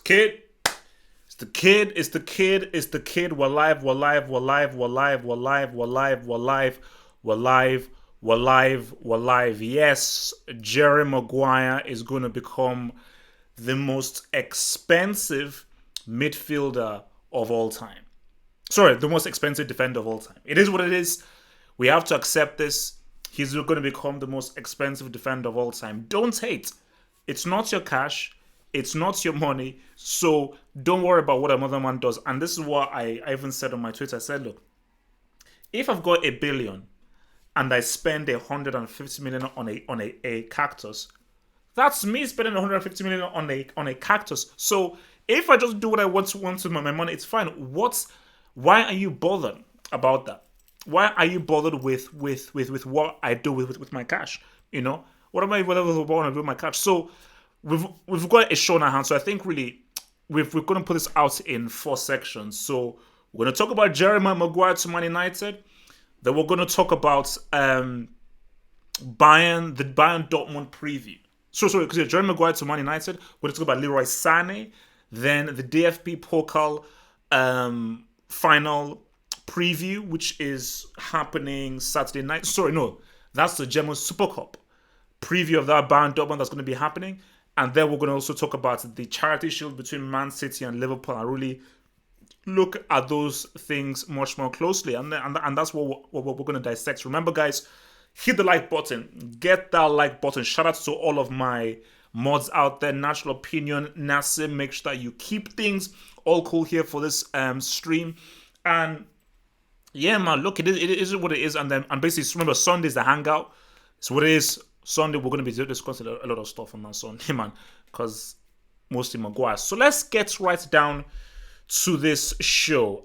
kid. It's the kid. It's the kid. It's the kid. We're live. We're live. We're live. We're live. We're live. We're live. We're live. We're live. We're live. We're live. Yes, Jerry Maguire is going to become the most expensive midfielder of all time. Sorry, the most expensive defender of all time. It is what it is. We have to accept this. He's going to become the most expensive defender of all time. Don't hate. It's not your cash. It's not your money. So don't worry about what another man does. And this is what I even said on my Twitter. I said, look, if I've got $1 billion and I spend 150 million on a cactus, that's me spending 150 million on a cactus. So if I just do what I want with my money, it's fine. Why are you bothered about that? Why are you bothered with what I do with my cash? You know, what am I bothered with what I do with my cash? So we've got a show in our hands. So I think really we're going to put this out in 4 sections. So we're going to talk about Jeremy Maguire to Man United. Then we're going to talk about the Bayern-Dortmund preview. Sorry, because Jeremy Maguire to Man United. We're going to talk about Leroy Sane. Then the DFB Pokal final preview, which is happening Saturday night. Sorry, no, that's the German Supercup preview of that Bayern-Dortmund that's going to be happening. And then we're going to also talk about the charity shield between Man City and Liverpool and really look at those things much more closely. And that's what we're going to dissect. Remember, guys, hit the like button. Get that like button. Shout out to all of my mods out there. National Opinion, Nassim. Make sure that you keep things all cool here for this stream. And yeah, man, look, it is what it is. And basically, remember, Sunday's the hangout. It's what it is. Sunday, we're going to be discussing a lot of stuff on that Sunday, man, because mostly Maguire. So let's get right down to this show.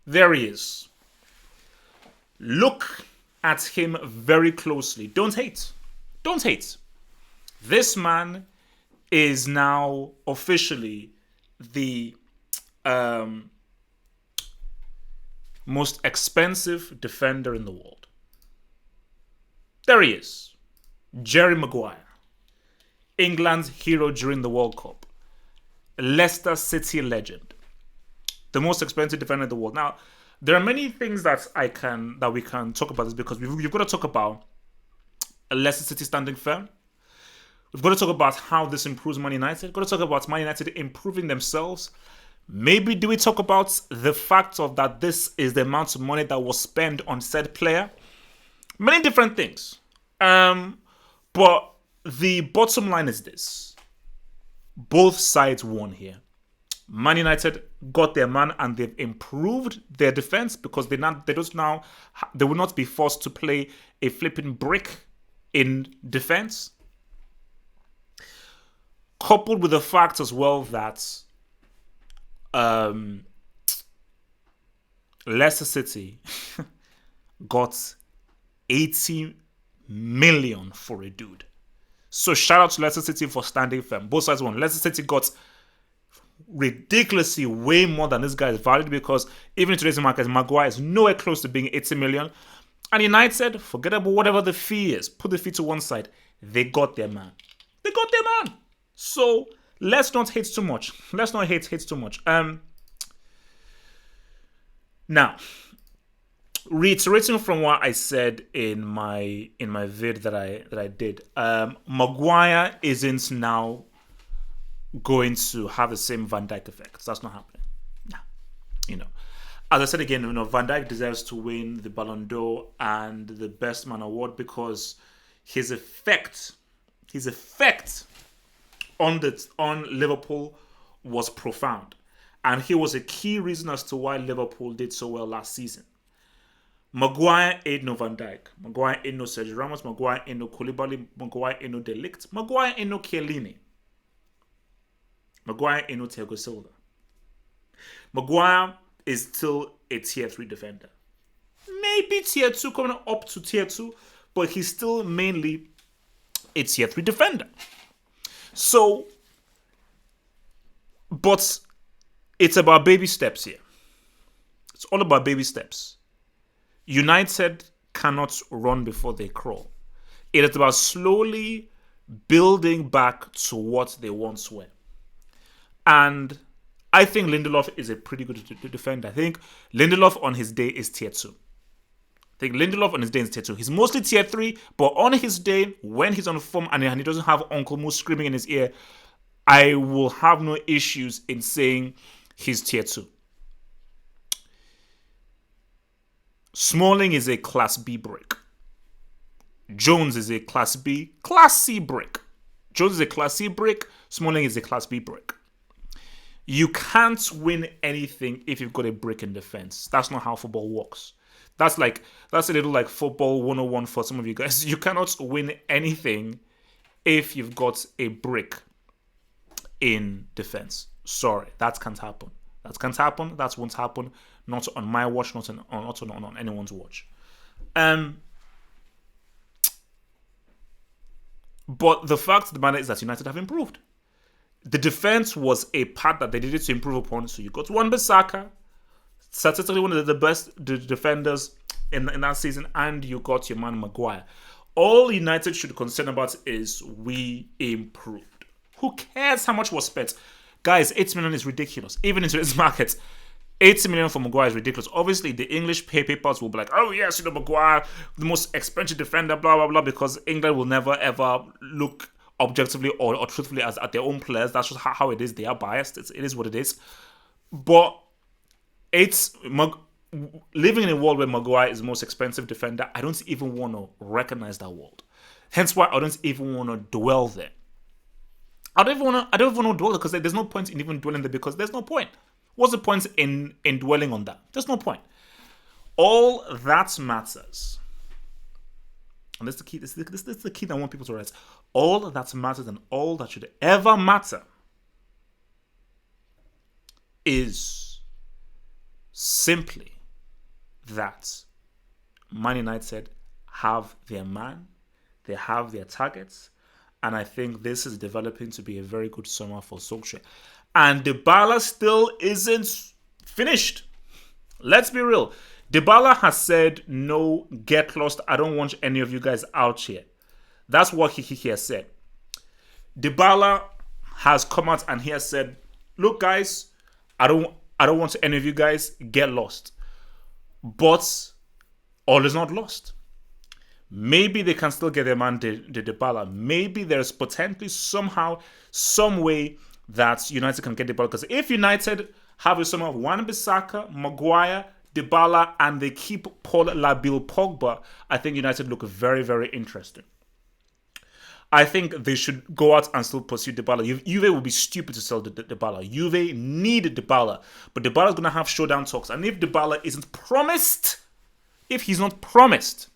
There he is. Look at him very closely. Don't hate. Don't hate. This man is now officially the most expensive defender in the world. There he is. Jerry Maguire. England's hero during the World Cup. Leicester City legend. The most expensive defender in the world. Now, there are many things that we can talk about this because you've got to talk about Leicester City standing firm. We've got to talk about how this improves Man United. We've got to talk about Man United improving themselves. Maybe do we talk about the fact of that this is the amount of money that was spent on said player? Many different things. But the bottom line is this. Both sides won here. Man United got their man and they've improved their defense because they will not be forced to play a flipping brick in defense. Coupled with the fact as well that Leicester City got 80 million for a dude. So shout out to Leicester City for standing firm. Both sides won. Leicester City got ridiculously way more than this guy is valued because even in today's market, Maguire is nowhere close to being 80 million. And United, forget about whatever the fee is. Put the fee to one side. They got their man. They got their man. So let's not hate too much. Let's not hate too much. Now, reiterating from what I said in my vid that I did, Maguire isn't now going to have the same Van Dijk effect. That's not happening. No. You know, as I said again, Van Dijk deserves to win the Ballon d'Or and the Best Man award because his effect on Liverpool was profound. And he was a key reason as to why Liverpool did so well last season. Maguire ain't no Van Dijk. Maguire ain't no Sergio Ramos. Maguire ain't no Koulibaly. Maguire ain't no De Ligt. Maguire ain't no Chiellini. Maguire ain't no Thiago Silva. Maguire is still a tier 3 defender. Maybe tier 2, coming up to tier 2, but he's still mainly a tier 3 defender. So, but it's about baby steps here. It's all about baby steps. United cannot run before they crawl. It is about slowly building back to what they once were. And I think Lindelof is a pretty good defender. I think Lindelof on his day is tier 2. I think Lindelof on his day is tier 2. He's mostly tier 3, but on his day, when he's on form and he doesn't have Uncle Mo screaming in his ear, I will have no issues in saying he's tier 2. Smalling is a class B brick. Jones is a class C brick. Jones is a class C brick. Smalling is a class B brick. You can't win anything if you've got a brick in defense. That's not how football works. That's a little like football 101 for some of you guys. You cannot win anything if you've got a brick in defense. Sorry, that can't happen. That can't happen. That won't happen. Not on my watch. Not on anyone's watch. But the fact of the matter is that United have improved. The defense was a part that they needed to improve upon. So you got Wan-Bissaka, statistically one of the best defenders in that season, and you got your man Maguire. All United should concern about is we improved. Who cares how much was spent? Guys, 80 million is ridiculous. Even in today's market, 80 million for Maguire is ridiculous. Obviously, the English papers will be like, oh yes, Maguire, the most expensive defender, blah, blah, blah, because England will never, ever look objectively or truthfully at their own players. That's just how it is. They are biased. It is what it is. But living in a world where Maguire is the most expensive defender, I don't even want to recognize that world. Hence why I don't even want to dwell there. I don't even want to dwell there because there's no point in even dwelling there because there's no point. What's the point in dwelling on that? There's no point. All that matters, and this is the key. This is the key that I want people to realize. All that matters and all that should ever matter is simply that Man United have their man, they have their targets, and I think this is developing to be a very good summer for Solskjaer. And Dybala still isn't finished. Let's be real. Dybala has said, no, get lost. I don't want any of you guys out here. That's what he has said. Dybala has come out and he has said, look, guys, I don't want any of you guys get lost. But all is not lost. Maybe they can still get their man Dybala. Maybe there's potentially somehow, some way that United can get Dybala. Because if United have a summer of Wan-Bissaka, Maguire, Dybala, and they keep Paul Labil Pogba, I think United look very, very interesting. I think they should go out and still pursue Dybala. Juve would be stupid to sell Dybala. Juve need Dybala. But Dybala is going to have showdown talks. And if Dybala isn't promised, if he's not promised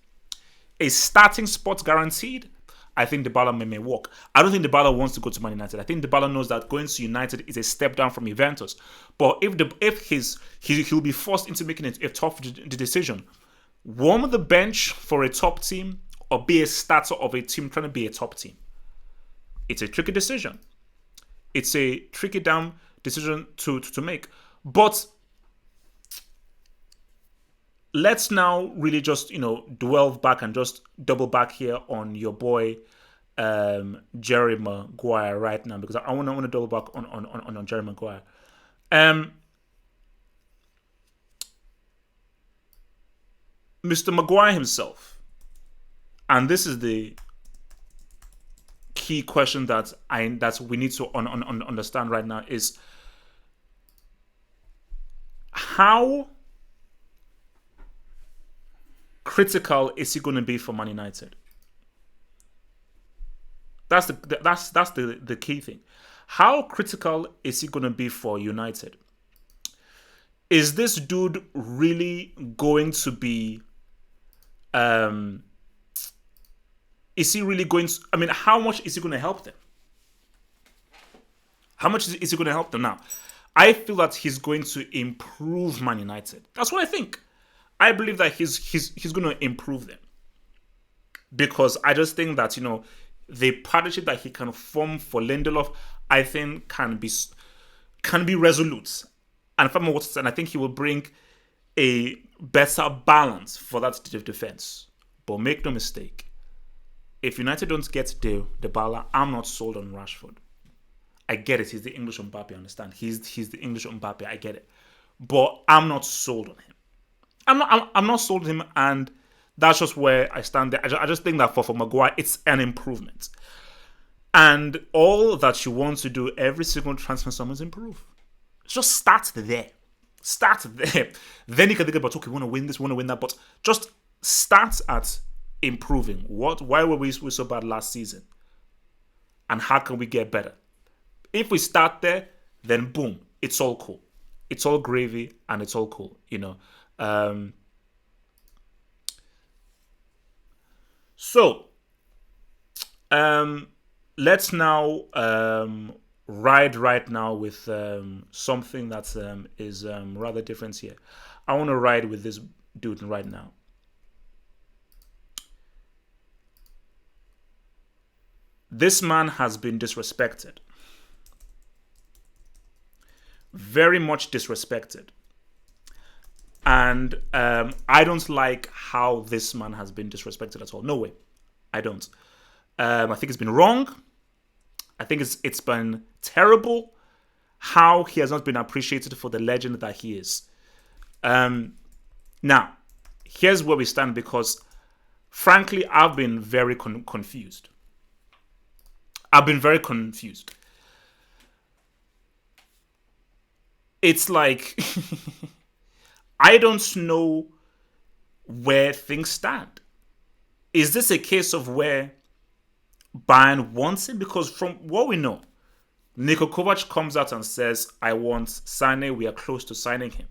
a starting spot guaranteed, I think Dybala may walk. I don't think Dybala wants to go to Man United. I think Dybala knows that going to United is a step down from Juventus. But if he'll be forced into making a tough decision, warm the bench for a top team or be a starter of a team trying to be a top team. It's a tricky decision. It's a tricky damn decision to make. But let's now really just, dwell back and just double back here on your boy, Jerry Maguire right now, because I want to double back on Jerry Maguire. Mr. Maguire himself, and this is the key question that we need to understand right now, is how critical is he going to be for Man United? That's the key thing. How critical is he going to be for United? Is this dude really going to be? Is he really going to? I mean, how much is he going to help them? How much is he going to help them now? I feel that he's going to improve Man United. That's what I think. I believe that he's going to improve them, because I just think that the partnership that he can form for Lindelof, I think can be resolute and far more. And I think he will bring a better balance for that defense. But make no mistake, if United don't get Dybala, I'm not sold on Rashford. I get it. He's the English Mbappe. I understand. He's the English Mbappe. I get it. But I'm not sold on him. I'm not sold on him, and that's just where I stand there. I just think that for Maguire, it's an improvement. And all that you want to do every single transfer summer is improve. Just start there. Start there. Then you can think about, okay, we want to win this, we want to win that. But just start at improving. Why were we so bad last season? And how can we get better? If we start there, then boom, it's all cool. It's all gravy and it's all cool, So, let's now ride right now with something that is rather different here. I want to ride with this dude right now. This man has been disrespected. Very much disrespected. And I don't like how this man has been disrespected at all. No way. I don't. I think it's been wrong. I think it's been terrible how he has not been appreciated for the legend that he is. Now, here's where we stand because, frankly, I've been very confused. I've been very confused. It's like I don't know where things stand. Is this a case of where Bayern wants him? Because from what we know, Niko Kovac comes out and says, I want Sane, we are close to signing him.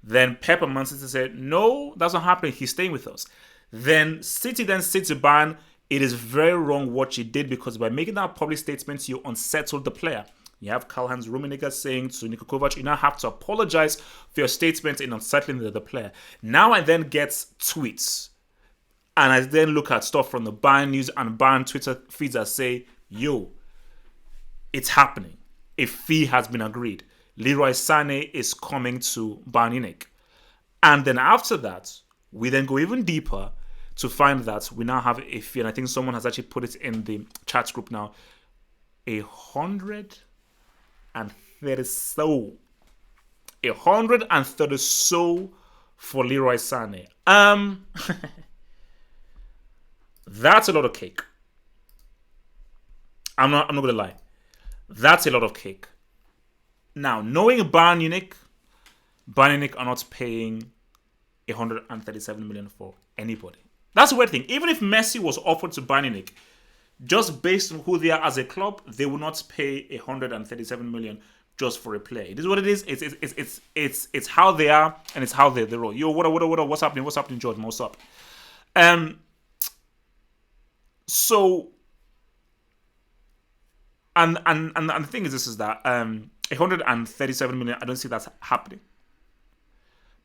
Then Pep and Man City said, no, that's not happening, he's staying with us. Then City said to Bayern, it is very wrong what you did because by making that public statement, you unsettled the player. You have Karl-Heinz Rummenigge saying to Niko Kovac, you now have to apologize for your statement in unsettling the player. Now I then get tweets. And I then look at stuff from the Bayern News and Bayern Twitter feeds that say, yo, it's happening. A fee has been agreed. Leroy Sane is coming to Bayern Munich. And then after that, we then go even deeper to find that we now have a fee. And I think someone has actually put it in the chat group now. 130 so. 130 so for Leroy Sane. That's a lot of cake. I'm not gonna lie. That's a lot of cake. Now, knowing Bayern Munich are not paying 137 million for anybody. That's the weird thing. Even if Messi was offered to Bayern Munich, just based on who they are as a club, they will not pay 137 million just for a player. It is what it is. It's how they are and it's how they roll. Yo, what? What's happening? What's happening, George? What's up? So, and the thing is, this is that 137 million. I don't see that happening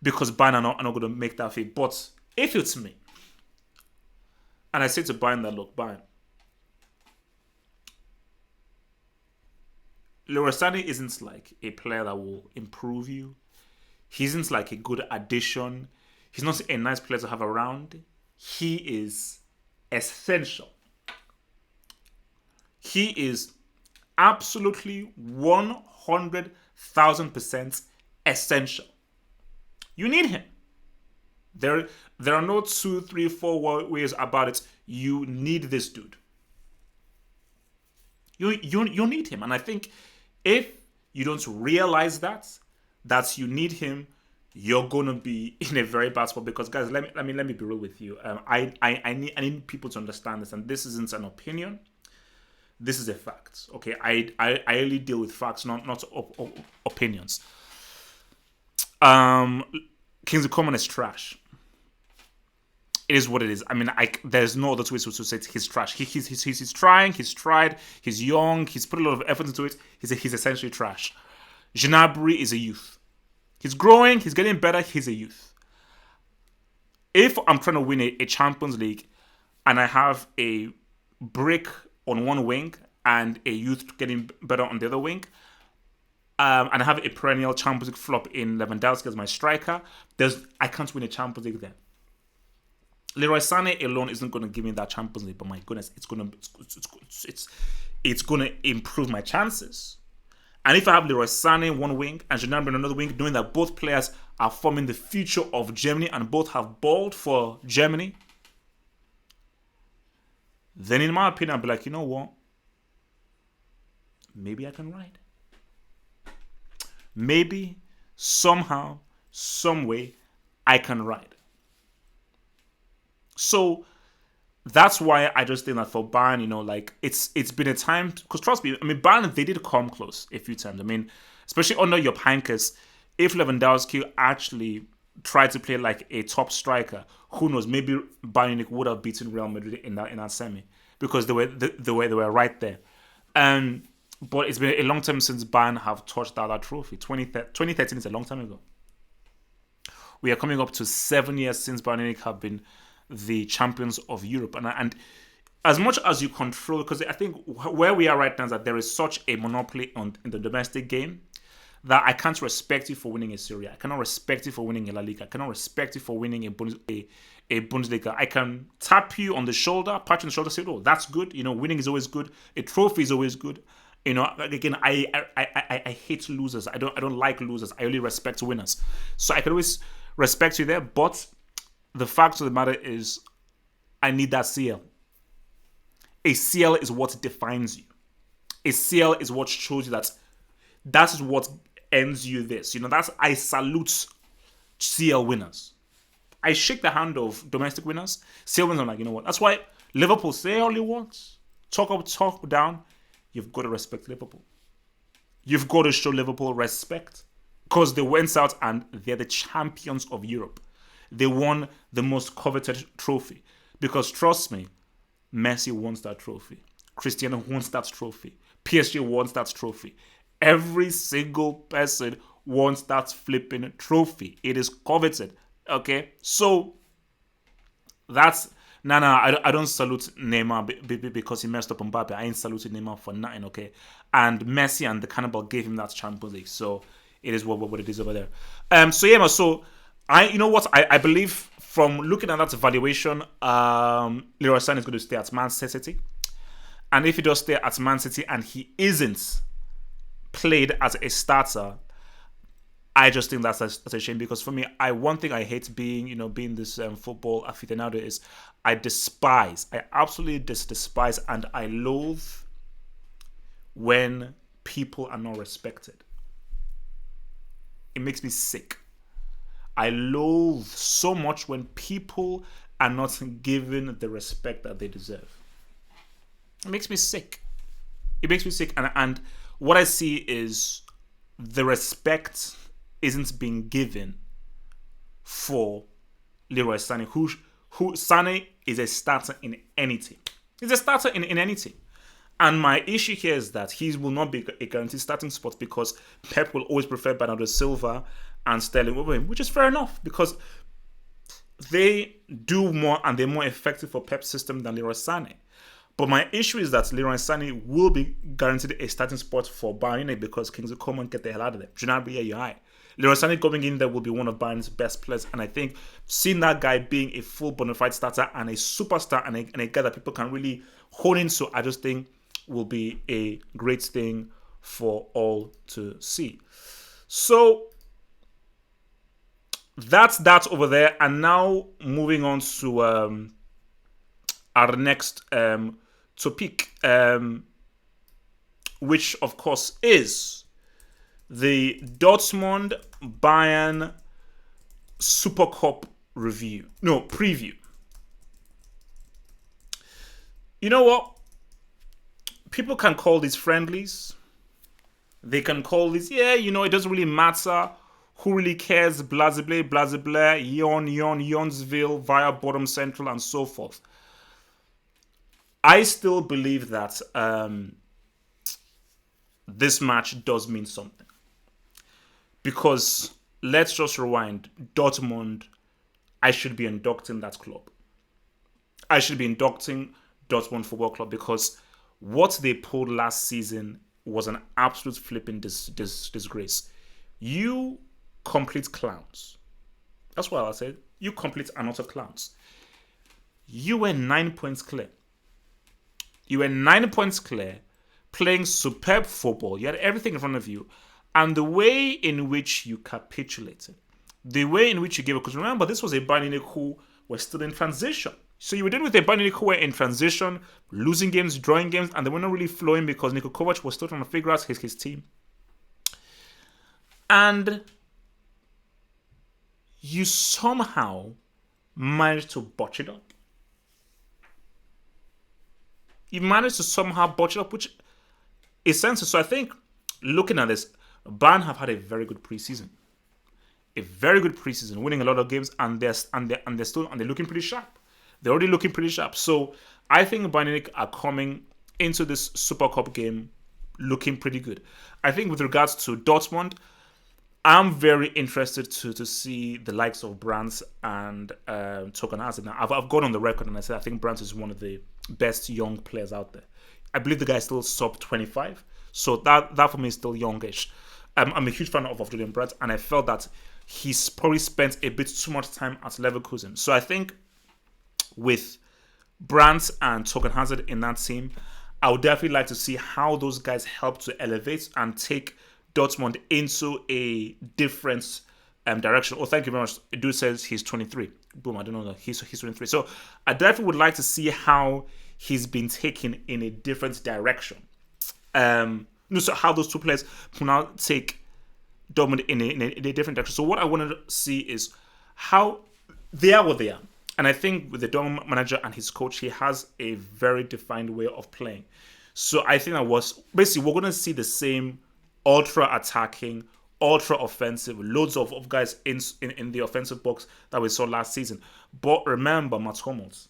because Bayern are not going to make that fee. But if it's me, and I say to Bayern that look, Bayern, Leroy Sane isn't like a player that will improve you. He isn't like a good addition. He's not a nice player to have around. He is essential. He is absolutely 100,000% essential. You need him. There are no 2, 3, 4 ways about it. You need this dude. You need him. And I think if you don't realize that you need him, you're gonna be in a very bad spot. Because guys, let me be real with you. I need people to understand this, and this isn't an opinion. This is a fact. Okay, I only deal with facts, not opinions. Kingsley Coman is trash. It is what it is. I mean, there's no other way to say he's trash. He's trying. He's tried. He's young. He's put a lot of effort into it. He's essentially trash. Gnabry is a youth. He's growing. He's getting better. He's a youth. If I'm trying to win a Champions League and I have a brick on one wing and a youth getting better on the other wing, and I have a perennial Champions League flop in Lewandowski as my striker, I can't win a Champions League then. Leroy Sane alone isn't going to give me that Champions League, but my goodness, it's going to improve my chances. And if I have Leroy Sane one wing and Gnabry on another wing, knowing that both players are forming the future of Germany and both have balled for Germany, then in my opinion, I'll be like, you know what? Maybe I can ride. Maybe, somehow, some way, I can ride. So that's why I just think that for Bayern, like it's been a time, because trust me, I mean, Bayern, they did come close a few times. I mean, especially under your Heynckes, if Lewandowski actually tried to play like a top striker, who knows, maybe Bayern would have beaten Real Madrid in that semi, because they were right there. But it's been a long time since Bayern have touched that trophy. 2013 is a long time ago. We are coming up to 7 years since Bayern Munich have been the champions of Europe. And as much as you control, because I think where we are right now is that there is such a monopoly in the domestic game that I can't respect you for winning a Serie A. I cannot respect you for winning a La Liga. I cannot respect you for winning a Bundesliga. I can tap you on the shoulder, pat you on the shoulder, say, oh, that's good. Winning is always good. A trophy is always good. Again, I hate losers. I don't like losers. I only respect winners. So I can always respect you there, but the fact of the matter is, I need that CL. A CL is what defines you. A CL is what shows you that is what ends you this. I salute CL winners. I shake the hand of domestic winners. CL winners, I'm like, you know what? That's why Liverpool say all you want. Talk up, talk down. You've got to respect Liverpool. You've got to show Liverpool respect, because they went out and they're the champions of Europe. They won the most coveted trophy. Because trust me, Messi wants that trophy. Cristiano wants that trophy. PSG wants that trophy. Every single person wants that flipping trophy. It is coveted. Okay? So, that's... I don't salute Neymar because he messed up on Mbappe. I ain't saluting Neymar for nothing, okay? And Messi and the Cannibal gave him that Champions League. So, it is what it is over there. So I believe from looking at that evaluation, Leroy Sane is going to stay at Man City. And if he does stay at Man City and he isn't played as a starter, I just think that's a shame, because for me, one thing I hate being this football aficionado is I absolutely despise and I loathe when people are not respected. It makes me sick. I loathe so much when people are not given the respect that they deserve. It makes me sick. And what I see is the respect isn't being given for Leroy Sane, who Sane is a starter in any team. He's a starter in any team. And my issue here is that he will not be a guaranteed starting spot, because Pep will always prefer Bernardo Silva and Sterling over him, which is fair enough, because they do more and they're more effective for Pep's system than Leroy Sane. But my issue is that Leroy Sane will be guaranteed a starting spot for Bayern because Kingsley Coman get the hell out of there. Gnabry, you're high. Leroy Sane going in there will be one of Bayern's best players, and I think seeing that guy being a full bona fide starter and a superstar and a guy that people can really hone into, I just think will be a great thing for all to see. So that's that over there, and now moving on to our next topic, which of course is the Dortmund Bayern Supercup preview. You know what? People can call these friendlies. They can call these, it doesn't really matter. Who really cares? Blah, blah, blah, blah, blah, Yonsville, via bottom central, and so forth. I still believe that this match does mean something. Because, let's just rewind, Dortmund, I should be inducting that club. I should be inducting Dortmund Football Club, because what they pulled last season was an absolute flipping disgrace. You complete clowns. That's what I said. You complete and utter clowns. You were 9 points clear. You were 9 points clear, playing superb football. You had everything in front of you. And the way in which you capitulated, the way in which you gave it, because remember, this was a Bayern Munich who were still in transition. So you were dealing with a Bayern Munich who were in transition, losing games, drawing games, and they were not really flowing because Niko Kovac was still trying to figure out his team. And you somehow managed to botch it up. You managed to somehow botch it up, which is sensitive. So I think, looking at this, Bayern have had a very good preseason. A very good preseason, winning a lot of games, and they're looking pretty sharp. They're already looking pretty sharp. So I think Bayern Munich are coming into this Supercup game looking pretty good. I think with regards to Dortmund, I'm very interested to see the likes of Brandt and Token Hazard. Now, I've gone on the record and I said I think Brandt is one of the best young players out there. I believe the guy is still sub 25, so that for me is still youngish. I'm a huge fan of Julian Brandt, and I felt that he's probably spent a bit too much time at Leverkusen. So I think with Brandt and Token Hazard in that team, I would definitely like to see how those guys help to elevate and take Dortmund into a different direction. Oh, thank you very much. Edu says he's 23. Boom, I don't know that. He's 23. So I definitely would like to see how he's been taken in a different direction. So how those two players will now take Dortmund in a different direction. So what I want to see is how they are what they are. And I think with the Dortmund manager and his coach, he has a very defined way of playing. So I think we're going to see the same ultra attacking, ultra offensive, loads of guys in the offensive box that we saw last season. But remember, Mats Hummels.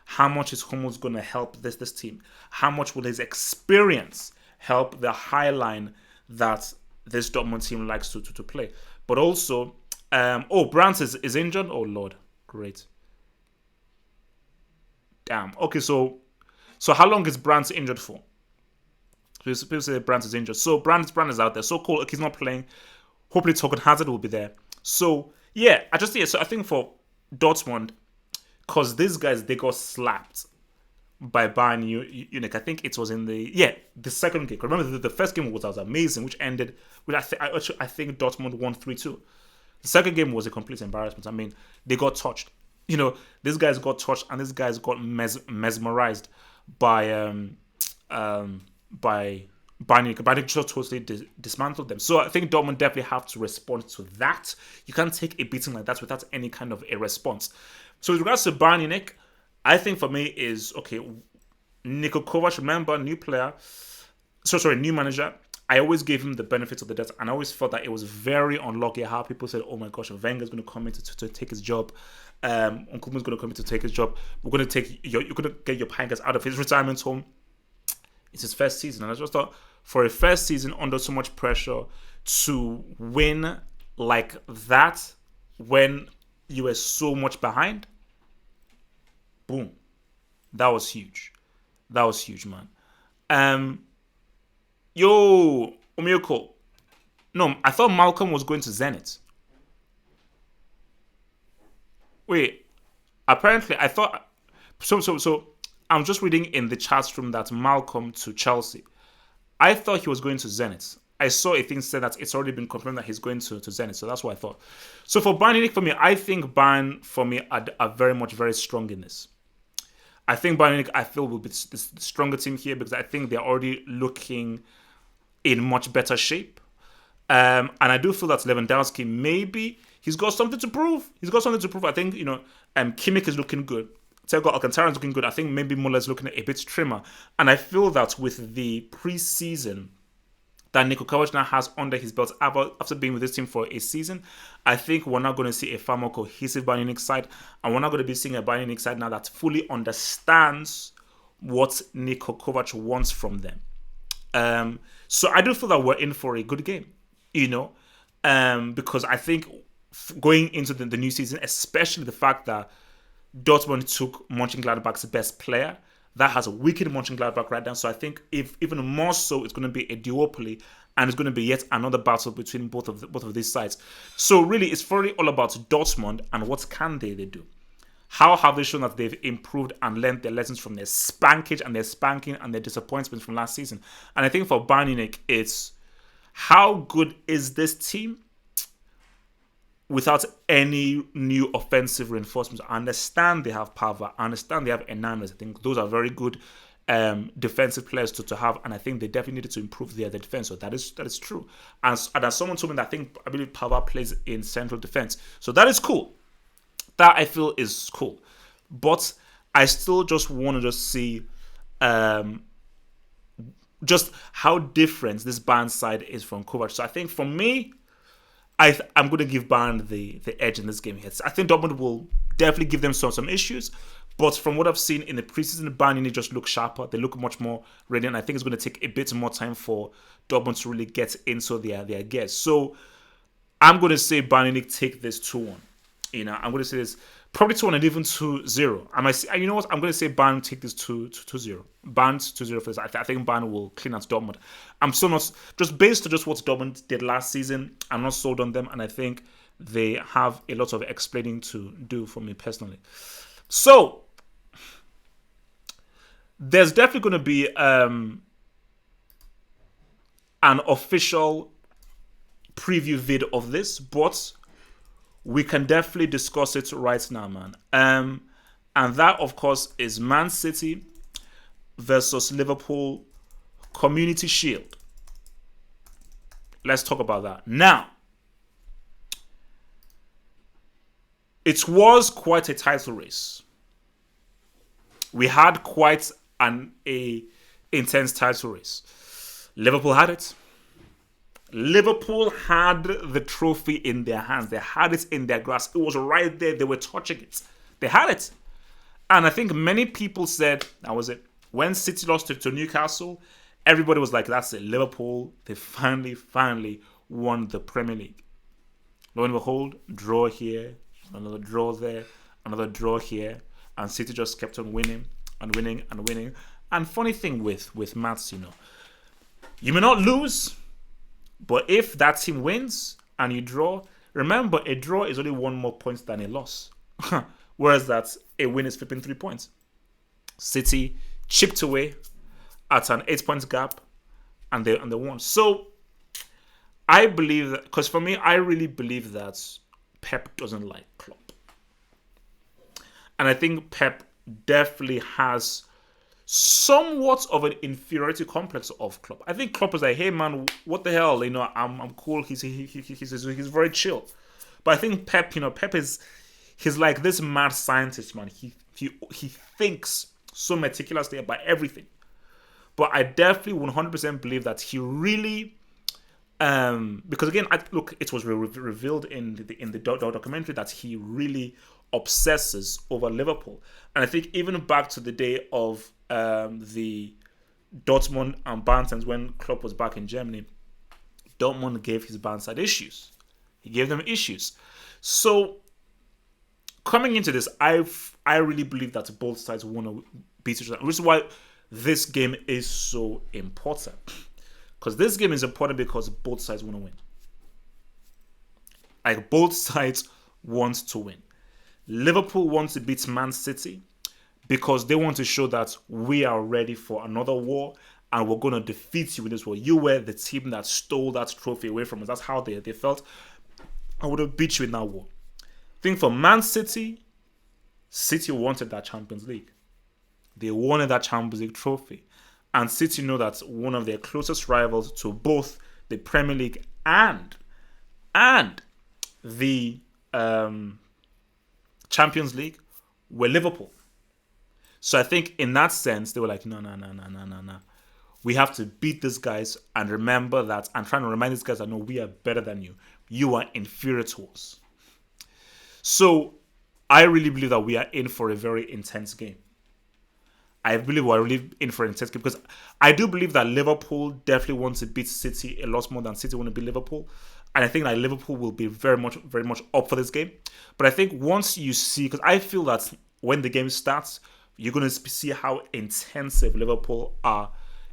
How much is Hummels going to help this team? How much will his experience help the high line that this Dortmund team likes to play? But also, Brandt is injured. Oh Lord, great. Damn. Okay, so how long is Brandt injured for? People say Brandt is injured. So Brandt is out there. So cool. He's not playing. Hopefully Token Hazard will be there. So yeah, So I think for Dortmund, because these guys, they got slapped by Bayern Munich. I think it was in the second game. Remember, the first game was amazing, which ended with I think Dortmund won 3-2. The second game was a complete embarrassment. I mean, they got touched. These guys got touched, and these guys got mesmerized by Bayern Munich. Bayern just totally dismantled them. So I think Dortmund definitely have to respond to that. You can't take a beating like that without any kind of a response. So with regards to Bayern Munich, I think for me is, okay, Niko Kovac, remember, new manager. I always gave him the benefits of the doubt, and I always felt that it was very unlucky how people said, oh my gosh, Wenger's going to come in to take his job. Nkunku's going to come in to take his job. You're going to get your Pangers out of his retirement home. It's his first season, and I just thought for a first season under so much pressure to win like that when you were so much behind, boom, that was huge. That was huge, man. Omiyoko. No, I thought Malcolm was going to Zenit. Wait, apparently I thought so. I'm just reading in the chat room that Malcolm to Chelsea. I thought he was going to Zenit. I saw a thing said that it's already been confirmed that he's going to Zenit. So that's what I thought. So for Bayern Munich, for me, I think Bayern, for me, are very strong in this. I think Bayern Munich, I feel, will be the stronger team here because I think they're already looking in much better shape. And I do feel that Lewandowski, maybe, he's got something to prove. I think, Kimmich is looking good. Thiago Alcantara is looking good. I think maybe Muller is looking a bit trimmer. And I feel that with the preseason that Niko Kovac now has under his belt after being with this team for a season, I think we're now going to see a far more cohesive Bayern Munich side, and we're not going to be seeing a Bayern Munich side now that fully understands what Niko Kovac wants from them. So I do feel that we're in for a good game, because I think going into the new season, especially the fact that Dortmund took Mönchengladbach's best player, that has weakened Mönchengladbach right now. So I think if even more so, it's going to be a duopoly, and it's going to be yet another battle between both of these sides. So really, it's probably all about Dortmund and what can they do. How have they shown that they've improved and learned their lessons from their spankage and their spanking and their disappointments from last season? And I think for Bayern Munich, it's how good is this team without any new offensive reinforcements? I understand they have Pava. I understand they have Hernandez. I think those are very good defensive players to have, and I think they definitely needed to improve their defense. So that is true. And as someone told me that I believe Pava plays in central defense. So that is cool. That I feel is cool. But I still just want to just see just how different this Bayern side is from Kovac. So I think for me, I'm going to give Bayern the edge in this game here. I think Dortmund will definitely give them some issues. But from what I've seen in the preseason, Bayern just look sharper. They look much more ready. And I think it's going to take a bit more time for Dortmund to really get into their gears. So I'm going to say Bayern take this 2-1. I'm going to say this probably 2-1 and even 2-0. You know what? I'm going to say Bayern take this 2-0. Bayern 2-0 for this. I think Bayern will clean out Dortmund. I'm still not, just based on just what Dortmund did last season, I'm not sold on them. And I think they have a lot of explaining to do for me personally. So there's definitely going to be an official preview vid of this, but we can definitely discuss it right now, man. And that, of course, is Man City versus Liverpool Community Shield. Let's talk about that. Now, it was quite a title race. We had quite an intense title race. Liverpool had it. Liverpool had the trophy in their hands. They had it in their grasp. It was right there. They were touching it. They had it. And I think many people said, that was it. When City lost to Newcastle, everybody was like, that's it. Liverpool, they finally won the Premier League. Lo and behold, draw here, another draw there, another draw here. And City just kept on winning and winning and winning. And funny thing with maths, you may not lose, but if that team wins and you draw, remember a draw is only 1 more point than a loss. Whereas that a win is flipping 3 points. City chipped away at an 8 points gap and they won. So I believe that, because for me, I really believe that Pep doesn't like Klopp. And I think Pep definitely has somewhat of an inferiority complex of Klopp. I think Klopp is like, hey man, what the hell? I'm cool. He's very chill. But I think Pep, Pep he's like this mad scientist, man. He thinks so meticulously about everything. But I definitely 100% believe that he really, because again, it was revealed in the documentary that he really obsesses over Liverpool. And I think even back to the day of the Dortmund and Bayern times when Klopp was back in Germany, Dortmund gave his Bayern side issues. He gave them issues. So coming into this, I really believe that both sides want to beat each other, which is why this game is so important. Because this game is important because both sides want to win. Like, both sides want to win. Liverpool wants to beat Man City because they want to show that we are ready for another war and we're going to defeat you in this war. You were the team that stole that trophy away from us. That's how they felt. I would have beat you in that war. I think for Man City, City wanted that Champions League. They wanted that Champions League trophy. And City know that one of their closest rivals to both the Premier League and the Champions League were Liverpool. So I think in that sense, they were like, no. We have to beat these guys and remember that. I'm trying to remind these guys that no, we are better than you. You are inferior to us. So I really believe that we are in for a very intense game. I believe we're really in for an intense game because I do believe that Liverpool definitely wants to beat City a lot more than City want to beat Liverpool. And I think that Liverpool will be very much up for this game. But I think once you see, because I feel that when the game starts, you're going to see how intensive Liverpool are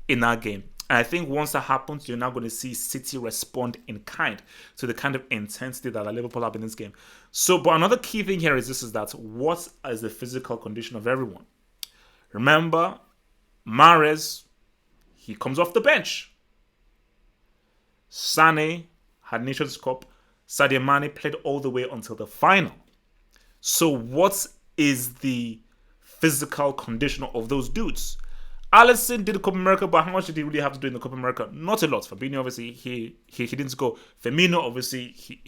in that game. And I think once that happens, you're now going to see City respond in kind to the kind of intensity that Liverpool have in this game. So, but another key thing here is this: is that what is the physical condition of everyone? Remember, Mahrez, he comes off the bench. Sane had Nations Cup. Sadio Mane played all the way until the final. So what is the physical condition of those dudes? Alisson did the Copa America, but how much did he really have to do in the Copa America? Not a lot. Fabinho, obviously, he didn't score. Firmino, obviously, he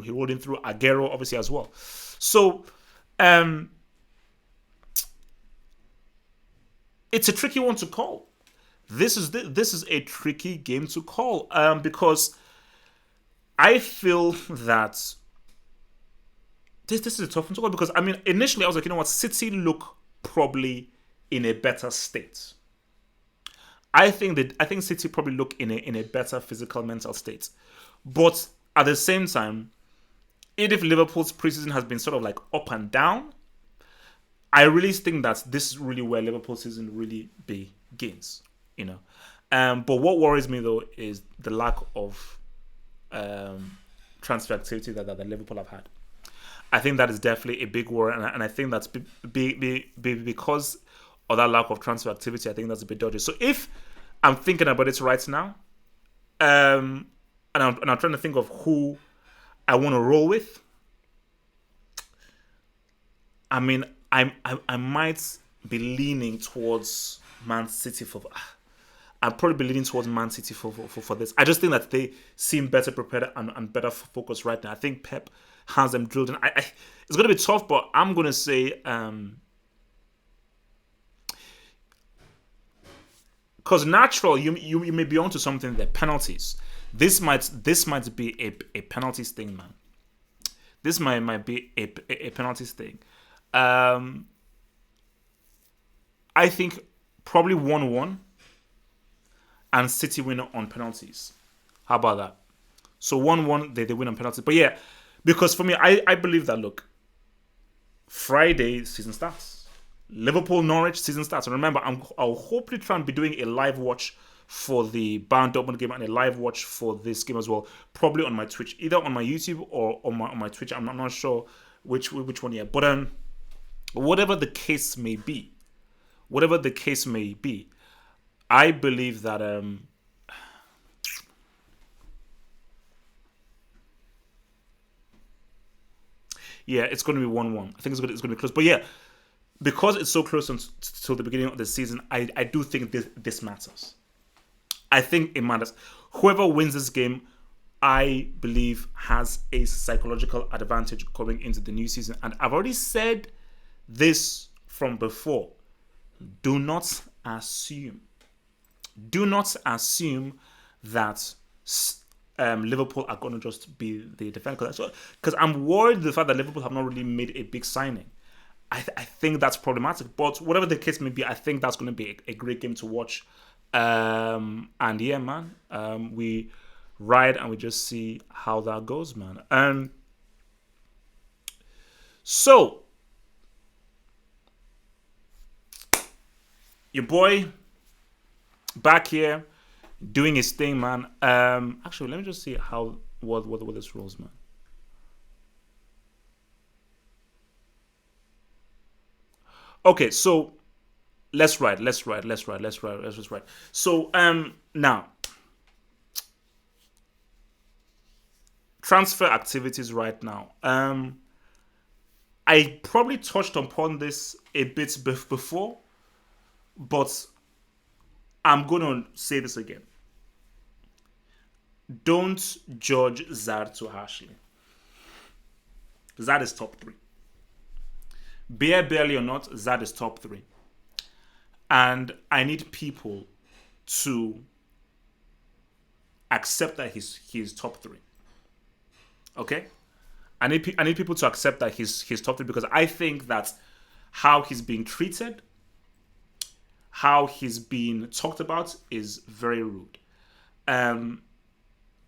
rolled in through. Aguero, obviously, as well. So, it's a tricky one to call. This is a tricky game to call because I feel that this is a tough one to call because, I mean, initially I was like, you know what, City look probably in a better state. I think City probably look in a better physical, mental state. But at the same time, if Liverpool's preseason has been sort of like up and down, I really think that this is really where Liverpool's season really begins, you know. But what worries me though is the lack of transfer activity that Liverpool have had. I think that is definitely a big worry, and I think that's because of that lack of transfer activity. I think that's a bit dodgy. So if I'm thinking about it right now, and I'm trying to think of who I want to roll with. I mean, I might be leaning towards Man City for. I'll probably be leaning towards Man City for this. I just think that they seem better prepared and better focused right now. I think Pep has them drilled in. It's going to be tough, but I'm going to say because natural, you may be onto something there. Penalties. This might be a penalties thing, man. This might be a penalties thing. I think probably 1-1 and City win on penalties. How about that? So 1-1, they win on penalties. But yeah, because for me, I believe that, look, Friday season starts. Liverpool-Norwich season starts. And remember, I'll hopefully try and be doing a live watch for the Bayern-Dortmund game and a live watch for this game as well. Probably on my Twitch, either on my YouTube or on my Twitch. I'm not sure which one yet. But whatever the case may be, I believe that yeah, it's going to be 1-1. I think it's going to be close. But yeah, because it's so close until the beginning of the season, I do think this matters. I think it matters. Whoever wins this game, I believe, has a psychological advantage going into the new season. And I've already said this from before. Do not assume that Liverpool are going to just be the defender. Because I'm worried the fact that Liverpool have not really made a big signing. I think that's problematic. But whatever the case may be, I think that's going to be a great game to watch. And yeah, man, we ride and we just see how that goes, man. So, your boy back here doing his thing, man. Actually, let me just see what this rolls, man. Okay, so let's ride. So now transfer activities right now. I probably touched upon this a bit before, but I'm going to say this again. Don't judge Zad too harshly. Zad is top 3. Barely or not, Zad is top 3. And I need people to accept that he's top 3. Okay? I need people to accept that he's top 3 because I think that how he's being treated, how he's being talked about is very rude.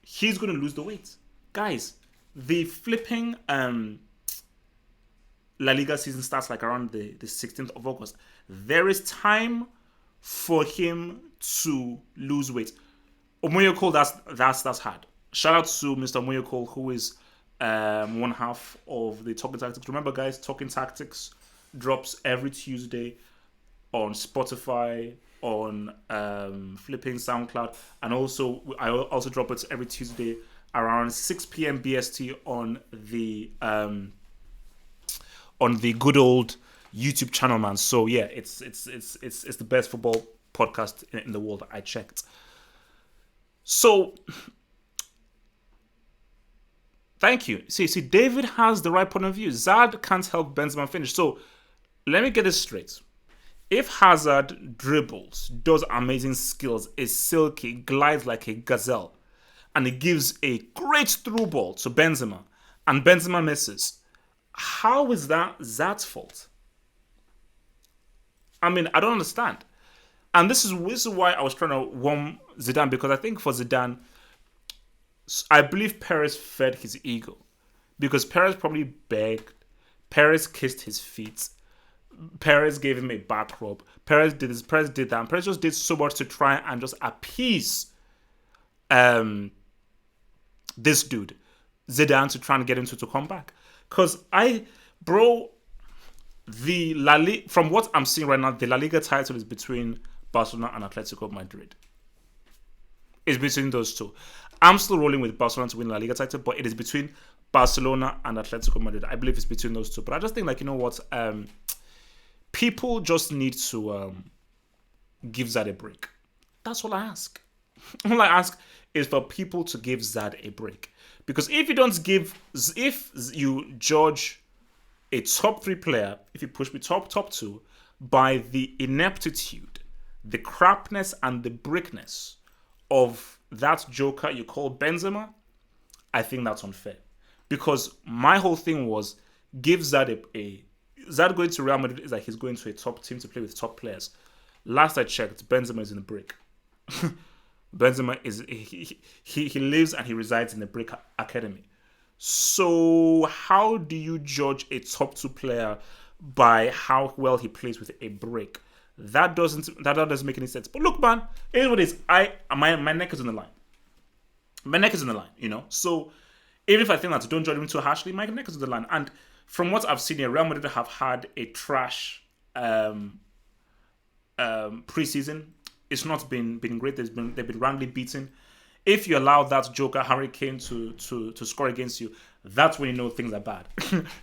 He's going to lose the weight. Guys, the flipping La Liga season starts like around the 16th of August. There is time for him to lose weight. Omoyoko, that's hard. Shout out to Mr. Omoyoko, who is one half of the Talking Tactics. Remember, guys, Talking Tactics drops every Tuesday on Spotify, on flipping SoundCloud, and also I also drop it every Tuesday around 6 p.m. BST on the good old YouTube channel, man. So yeah, it's the best football podcast in the world. I checked. So thank you. See, David has the right point of view. Zad can't help Benzema finish. So let me get this straight. If Hazard dribbles, does amazing skills, is silky, glides like a gazelle, and he gives a great through ball to Benzema, and Benzema misses, how is that Zad's fault? I mean, I don't understand. And this is why I was trying to warm Zidane, because I think for Zidane, I believe Perez fed his ego. Because Perez probably begged, Perez kissed his feet, Perez gave him a back rub, Perez did this, Perez did that, and Perez just did so much to try and just appease this dude, Zidane, to try and get him to come back. Because from what I'm seeing right now, the La Liga title is between Barcelona and Atletico Madrid. It's between those two. I'm still rolling with Barcelona to win La Liga title, but it is between Barcelona and Atletico Madrid. I believe it's between those two. But I just think, like, you know what? People just need to give Zad a break. That's all I ask. All I ask is for people to give Zad a break. Because if you judge a top 3 player, if you push me top 2, by the ineptitude, the crapness, and the brickness of that joker you call Benzema, I think that's unfair. Because my whole thing was, give Zad Zad going to Real Madrid is like he's going to a top team to play with top players. Last I checked, Benzema is in the brick. Benzema is he lives and he resides in the brick academy. So how do you judge a top 2 player by how well he plays with a brick? That doesn't make any sense. But look, man, it is what it is. My neck is on the line. My neck is on the line, you know. So even if I think that don't judge him too harshly, my neck is on the line. And from what I've seen here, Real Madrid have had a trash preseason. It's not been great. They've been roundly beaten. If you allow that joker Harry Kane to score against you, that's when you know things are bad.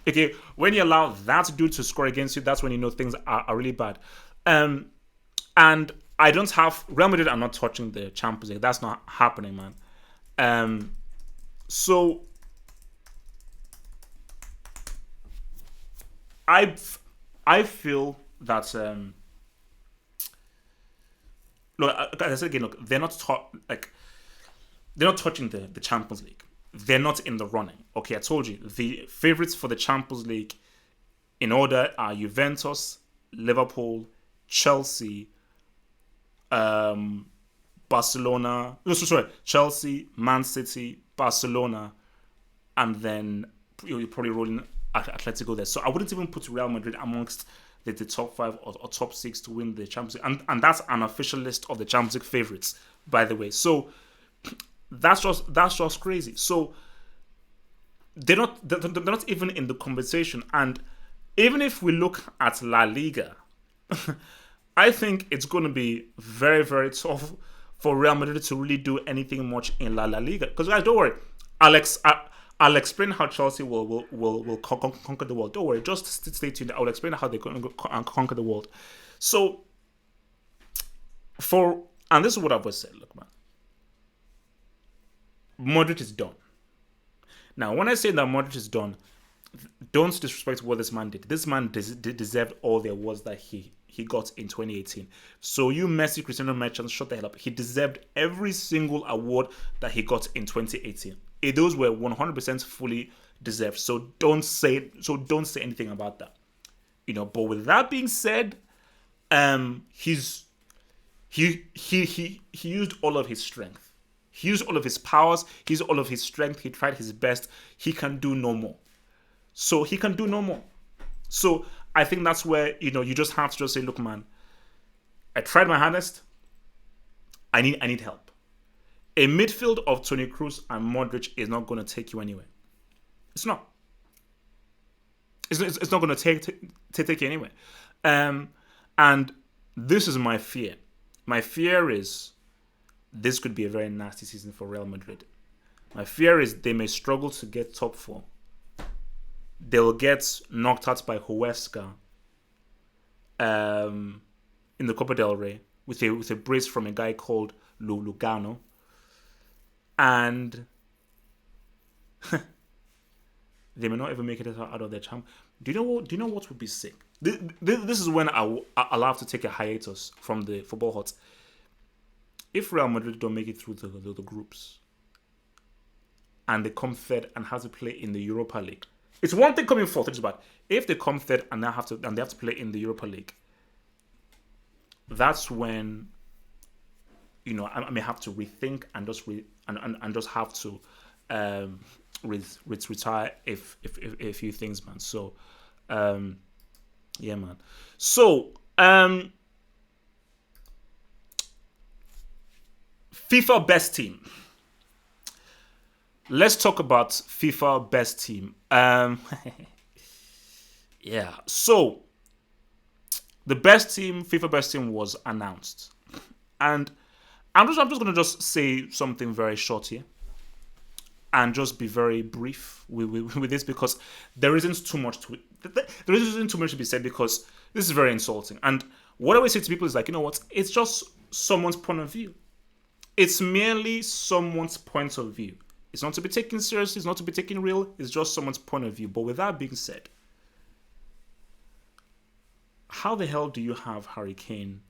Okay, when you allow that dude to score against you, that's when you know things are really bad. And I don't have Real Madrid. I'm not touching the Champions League. That's not happening, man. So I feel that look, as I said again, look, they're not touching the Champions League. They're not in the running. Okay, I told you the favorites for the Champions League in order are Juventus, Liverpool, Chelsea, Barcelona. No, sorry, Chelsea, Man City, Barcelona, and then you're probably rolling Atletico there. So I wouldn't even put Real Madrid amongst the top 5 or top 6 to win the Champions League. And that's an official list of the Champions League favorites, by the way. So that's just crazy. So they're not even in the conversation. And even if we look at La Liga, I think it's going to be very, very tough for Real Madrid to really do anything much in La Liga. Because guys, don't worry, I'll explain how Chelsea will conquer the world. Don't worry, just stay tuned. I'll explain how they're going to conquer the world. So, and this is what I've always said, look, man. Madrid is done. Now, when I say that Madrid is done, don't disrespect what this man did. This man deserved all the awards that he got in 2018. So you Messi, Cristiano merchants, shut the hell up. He deserved every single award that he got in 2018. Those were 100% fully deserved. So don't say anything about that. You know. But with that being said, he used all of his strength. He used all of his powers. He used all of his strength. He tried his best. He can do no more. So he can do no more. So I think that's where, you just have to just say, look, man, I tried my hardest. I need help. A midfield of Toni Kroos and Modric is not going to take you anywhere. It's not. It's not going to take you anywhere. And this is my fear. My fear is this could be a very nasty season for Real Madrid. My fear is they may struggle to get top four. They will get knocked out by Huesca in the Copa del Rey with a brace from a guy called Lugano. And they may not even make it out of their champ. Do you know what would be sick? This is when I'll have to take a hiatus from the football hot. If Real Madrid don't make it through the groups and they come third and have to play in the Europa League, it's one thing coming fourth, it's bad. If they come third and they have to play in the Europa League, that's when I may have to rethink and just have to retire a few things, man. So yeah, man. So FIFA Best Team. Let's talk about FIFA Best Team. Yeah. So the best team, FIFA Best Team, was announced, and I'm just going to just say something very short here, and just be very brief with this, because there isn't too much to be said, because this is very insulting. And what I always say to people is like, you know what? It's just someone's point of view. It's merely someone's point of view. It's not to be taken seriously. It's not to be taken real. It's just someone's point of view. But with that being said, how the hell do you have Harry Kane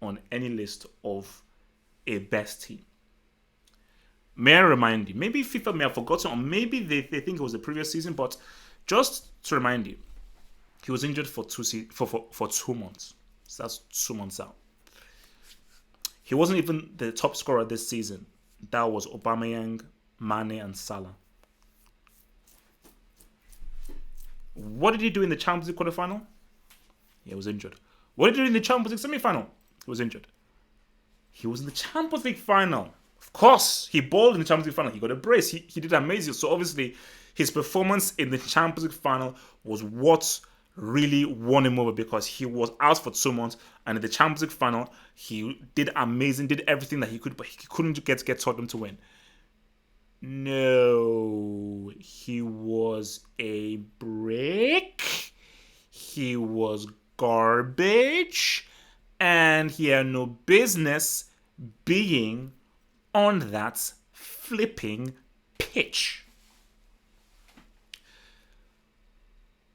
on any list of a best team? May I remind you, maybe FIFA may have forgotten, or maybe they think it was the previous season, but just to remind you, he was injured for 2 months. So that's 2 months out. He wasn't even the top scorer this season. That was Aubameyang, Mane, and Salah. What did he do in the Champions League quarterfinal? He was injured. What did he do in the Champions League semi-final? He was injured. He was in the Champions League final. Of course, he balled in the Champions League final. He got a brace. He did amazing. So obviously, his performance in the Champions League final was what really won him over, because he was out for 2 months, and in the Champions League final, he did amazing, did everything that he could, but he couldn't get Tottenham to win. No, he was a brick. He was garbage, and he had no business being on that flipping pitch.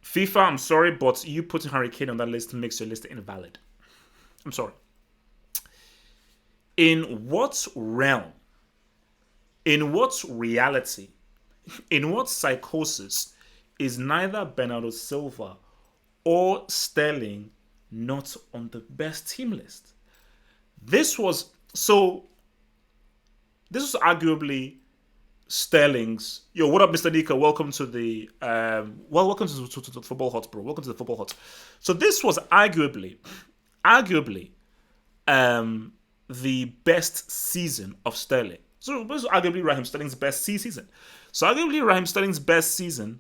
FIFA, I'm sorry, but you putting Harry Kane on that list makes your list invalid. I'm sorry. In what realm, in what reality, in what psychosis is neither Bernardo Silva or Sterling not on the best team list? This was arguably Sterling's. Yo, what up, Mr. Nika? Welcome to the welcome to the Football Hot, bro. Welcome to the Football Hot. So this was arguably the best season of Sterling. So this was arguably Raheem Sterling's best season. So arguably Raheem Sterling's best season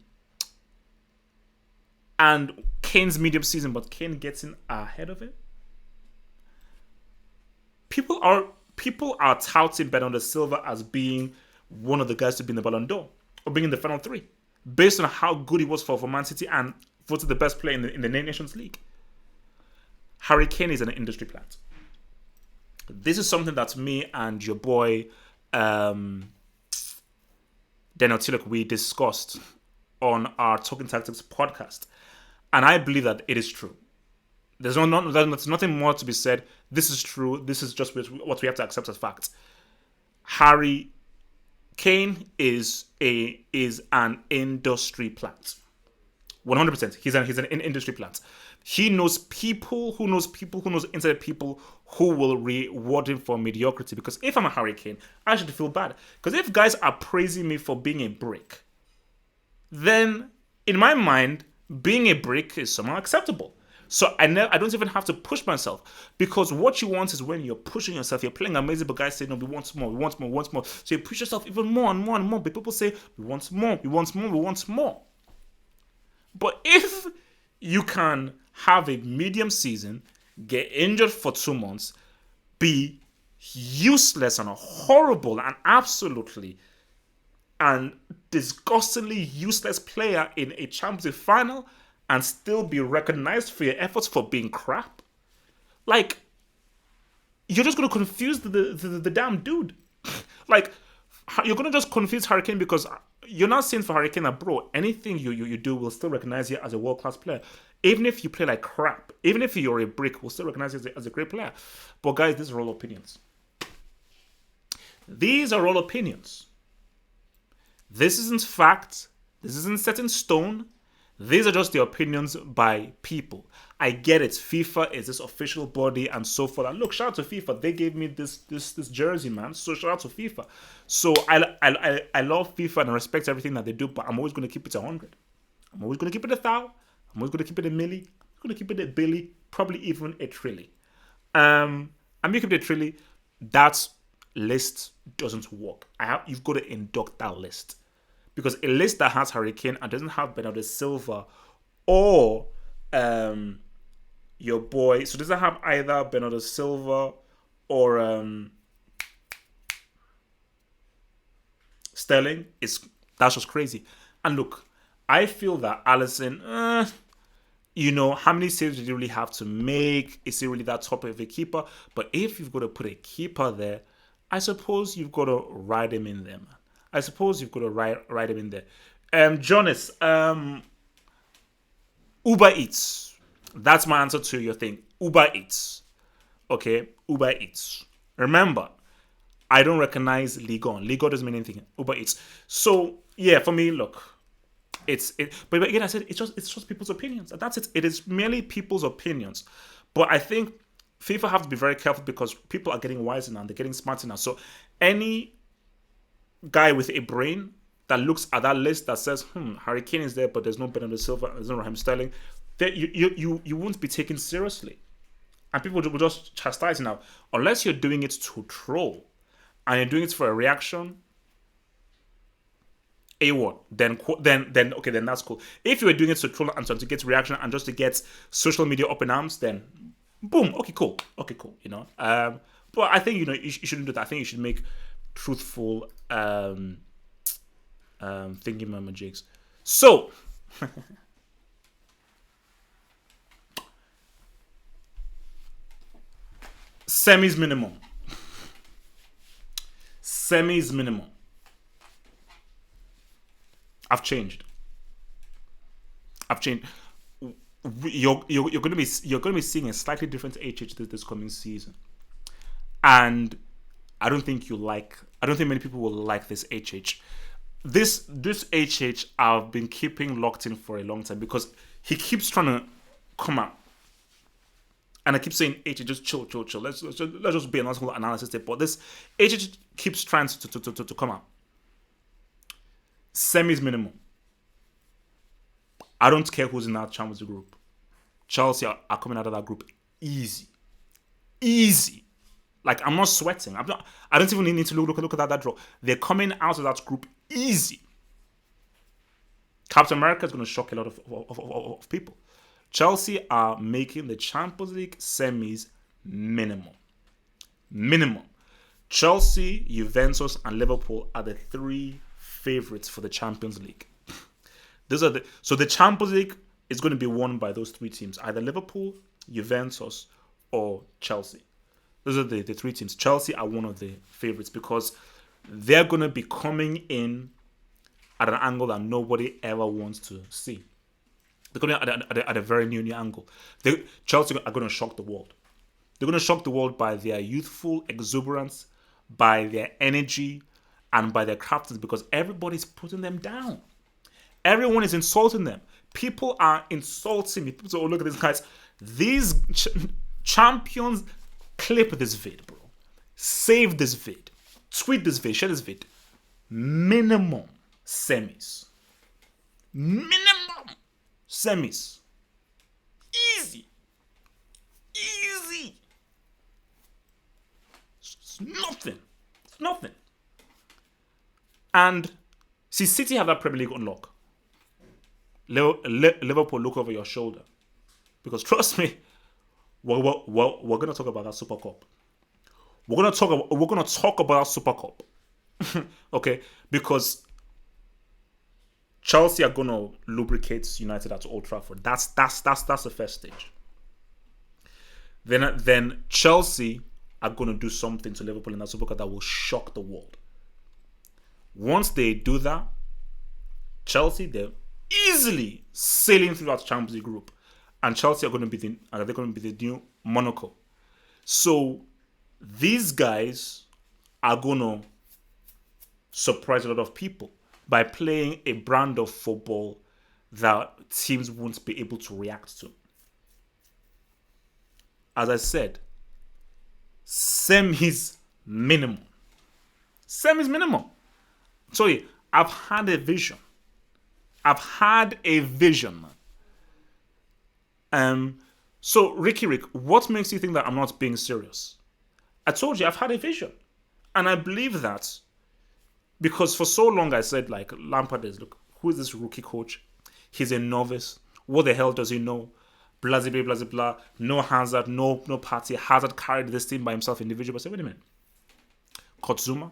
and Kane's medium season, but Kane getting ahead of it. People are touting Bernardo Silva as being one of the guys to be in the Ballon d'Or, or being in the final three, based on how good he was for Man City and voted the best player in the Nations League. Harry Kane is an industry plant. This is something that me and your boy Daniel Tillich, we discussed on our Talking Tactics podcast, and I believe that it is true. There's nothing more to be said. This is true. This is just what we have to accept as fact. Harry Kane is an industry plant. 100%. He's an industry plant. He knows people who knows inside people who will reward him for mediocrity. Because if I'm a Harry Kane, I should feel bad. Because if guys are praising me for being a brick, then in my mind, being a brick is somehow acceptable. So I don't even have to push myself, because what you want is when you're pushing yourself, you're playing amazing, but guys say, no, we want more, we want more, we want more. So you push yourself even more and more and more. But people say, we want more, we want more, we want more. But if you can have a medium season, get injured for 2 months, be useless and horrible and absolutely and disgustingly useless player in a Champions League final, and still be recognized for your efforts for being crap, like, you're just going to confuse the damn dude. Like, you're going to just confuse Harry Kane, because you're not saying for Harry Kane that, bro, anything you do will still recognize you as a world-class player. Even if you play like crap, even if you're a brick, we'll still recognize you as a great player. But guys, these are all opinions. These are all opinions. This isn't fact. This isn't set in stone. These are just the opinions by people. I get it. FIFA is this official body and so forth. And look, shout out to FIFA. They gave me this jersey, man. So shout out to FIFA. So I love FIFA and I respect everything that they do, but I'm always going to keep it 100. I'm always going to keep it 1,000. I'm always going to keep it a milli. I'm going to keep it a billy, probably even a trilly. I'm going to keep it a trilly. That list doesn't work. You've got to induct that list. Because a list that has Harry Kane and doesn't have Bernardo Silva or your boy, so doesn't have either Bernardo Silva or Sterling, that's just crazy. And look, I feel that Alisson, how many saves did you really have to make? Is he really that top of a keeper? But if you've got to put a keeper there, I suppose you've got to ride him in there, man. I suppose you've got to write him in there. Jonas, Uber Eats. That's my answer to your thing. Uber Eats. Okay? Uber Eats. Remember, I don't recognize Ligon. Ligon doesn't mean anything. Uber Eats. So, yeah, for me, look. But again, I said it's just people's opinions. That's it. It is merely people's opinions. But I think FIFA have to be very careful, because people are getting wiser now. They're getting smarter now. So any guy with a brain that looks at that list that says, Harry Kane is there, but there's no Bernardo Silva, there's no Raheem Sterling, that you won't be taken seriously. And people will just chastise you now. Unless you're doing it to troll and you're doing it for a reaction, A1, then okay, then that's cool. If you were doing it to troll and to get reaction and just to get social media up in arms, then boom, okay, cool, but I think you shouldn't do that. I think you should make truthful thinking mama jigs. So semis minimum. I've changed. You're going to be seeing a slightly different HH this coming season, and I don't think many people will like this HH. This HH I've been keeping locked in for a long time, because he keeps trying to come out. And I keep saying, HH, just chill. Let's just be a nice whole analysis there. But this HH keeps trying to come out. Semis minimum. I don't care who's in that Champions League group. Chelsea are coming out of that group easy. Like, I'm not sweating. I don't even need to look at that draw. They're coming out of that group easy. Captain America is going to shock a lot of people. Chelsea are making the Champions League semis minimum. Chelsea, Juventus, and Liverpool are the three favorites for the Champions League. So the Champions League is going to be won by those three teams, either Liverpool, Juventus, or Chelsea. Those are the three teams. Chelsea are one of the favorites, because they're going to be coming in at an angle that nobody ever wants to see. They're coming at a very new angle. Chelsea are going to shock the world. They're going to shock the world by their youthful exuberance, by their energy, and by their craftiness, because everybody's putting them down. Everyone is insulting them. People are insulting me. People say, oh, look at these guys. These champions, clip this vid, bro. Save this vid. Tweet this vid. Share this vid. Minimum semis. Easy. nothing. It's nothing. And see, City have that Premier League unlock. Liverpool, look over your shoulder. Because trust me, we're going to talk about that Supercup. We're going to talk about Supercup. Okay? Because Chelsea are going to lubricate United at Old Trafford. That's the first stage. Then Chelsea are going to do something to Liverpool in that Supercup that will shock the world. Once they do that, Chelsea, they're easily sailing through that Champions League group, and Chelsea are going to be the new Monaco. So these guys are going to surprise a lot of people by playing a brand of football that teams won't be able to react to. As I said, semis minimum. Semis minimum. Sorry, I've had a vision. So Rick, what makes you think that I'm not being serious? I told you I've had a vision. And I believe that because for so long I said, like, Lampard is, look, who is this rookie coach? He's a novice. What the hell does he know? Blah, blah, blah, blah. No Hazard, no party. Hazard carried this team by himself individually. But say, wait a minute. Kotsuma,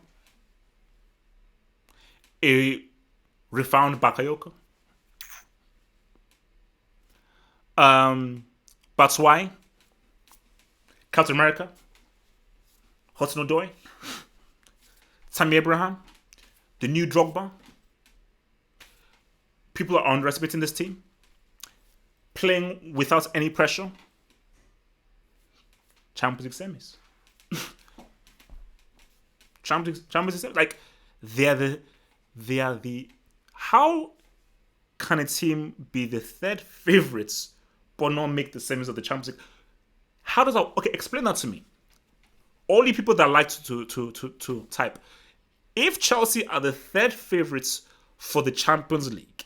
a refound Bakayoko, Batshuayi, Captain America, Hudson-Odoi, Tammy Abraham, the new Drogba. People are underestimating this team. Playing without any pressure. Champions League semis. Champions League semis. Like, they are the. How can a team be the third favorites but not make the semis of the Champions League? How does that? Okay, explain that to me. All you people that like to type. If Chelsea are the third favorites for the Champions League,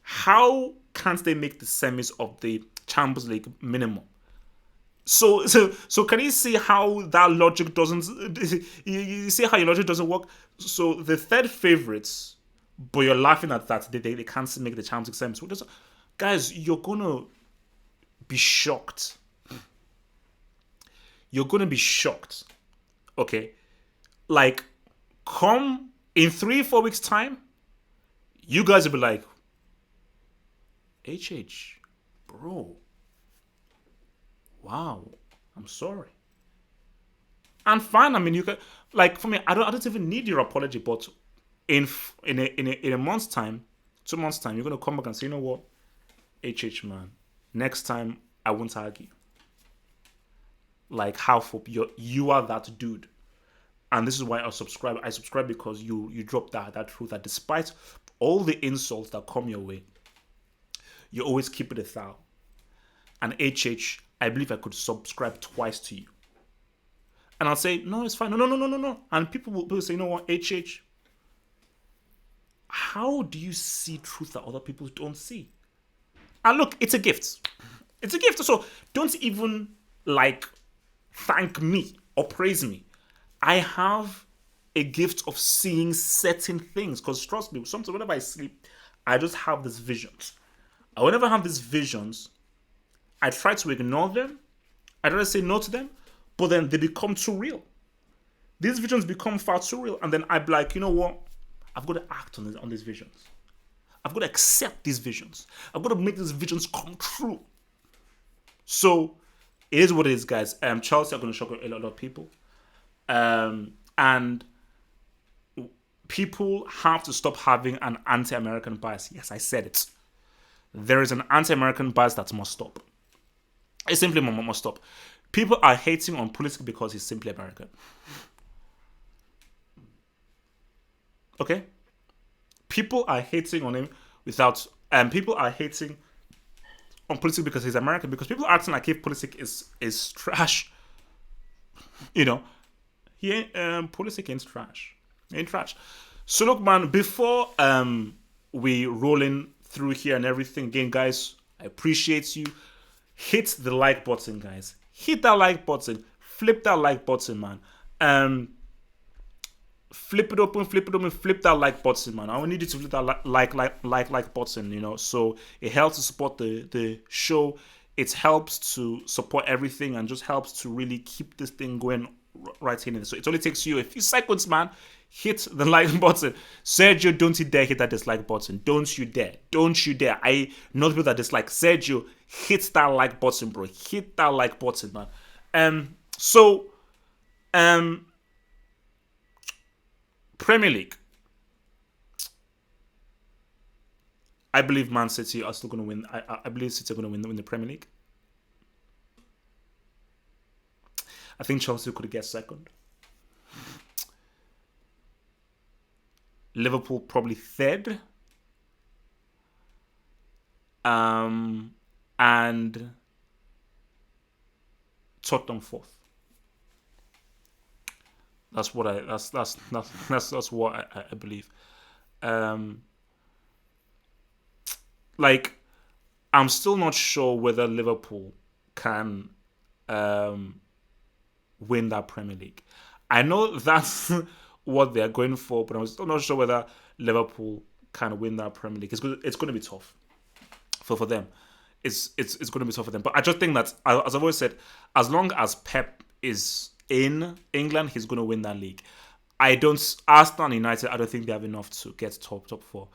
how can't they make the semis of the Champions League minimum? So can you see how that logic doesn't? You see how your logic doesn't work. So the third favorites, but you're laughing at that they can't make the Champions League semis. Guys, you're gonna be shocked. You're gonna be shocked. Okay, like, come in 3-4 weeks time, you guys will be like, HH, bro. Wow, I'm sorry. And fine, I mean, you can, like, for me, I don't even need your apology, but in a month's time, 2 months' time, you're gonna come back and say, you know what, HH, man, next time I won't argue. Like, how for you are that dude. And this is why I subscribe. I subscribe because you drop that truth, that despite all the insults that come your way, you always keep it a thou. And HH, I believe I could subscribe twice to you. And I'll say, no, it's fine. No. And people will say, you know what, HH, how do you see truth that other people don't see? And look, it's a gift. It's a gift. So don't even, like, thank me or praise me. I have a gift of seeing certain things. Because trust me, sometimes whenever I sleep, I just have these visions. And whenever I have these visions, I try to ignore them. I try to say no to them. But then they become too real. These visions become far too real. And then I'm like, you know what? I've got to act on these visions. I've got to accept these visions. I've got to make these visions come true. So it is what it is, guys. Chelsea are going to shock a lot of people. And people have to stop having an anti-American bias. Yes, I said it. There is an anti-American bias that must stop. It simply must stop. People are hating on Pulisic because he's simply American. Okay? People are hating on him without... people are hating on Pulisic because he's American. Because people are acting like if Pulisic is trash. You know? Pulisic ain't trash. Ain't trash. So look, man, before we rolling through here and everything, again, guys, I appreciate you. Hit the like button, guys. Hit that like button. Flip that like button, man. flip it open, flip that like button, man. I need you to flip that like button, So it helps to support the show. It helps to support everything and just helps to really keep this thing going right in. So it only takes you a few seconds, man. Hit the like button. Sergio, don't you dare hit that dislike button. Don't you dare. Don't you dare. I know people that dislike. Sergio, hit that like button, bro. Hit that like button, man. Premier League. I believe Man City are still going to win. I believe City are going to win the Premier League. I think Chelsea could get second. Liverpool probably third. And Tottenham fourth. That's what that's what I believe. I'm still not sure whether Liverpool can win that Premier League. I know that's what they're going for, but I'm still not sure whether Liverpool can win that Premier League. It's going to be tough for them. It's going to be tough for them. But I just think that, as I've always said, as long as Pep is in England, he's going to win that league. Arsenal and United, I don't think they have enough to get top four.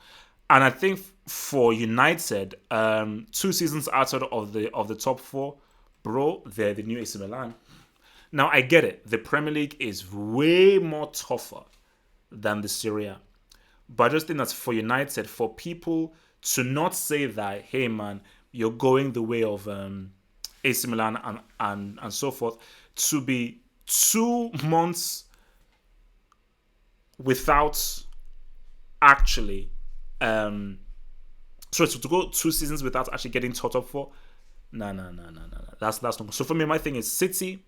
And I think for United, 2 seasons outside of the top four, bro, they're the new AC Milan. Now, I get it. The Premier League is way more tougher than the Serie A. But I just think that for United, for people to not say that, hey, man, you're going the way of AC Milan and so forth, to be 2 months without actually... to go 2 seasons without actually getting top four, no. That's not good. So for me, my thing is City,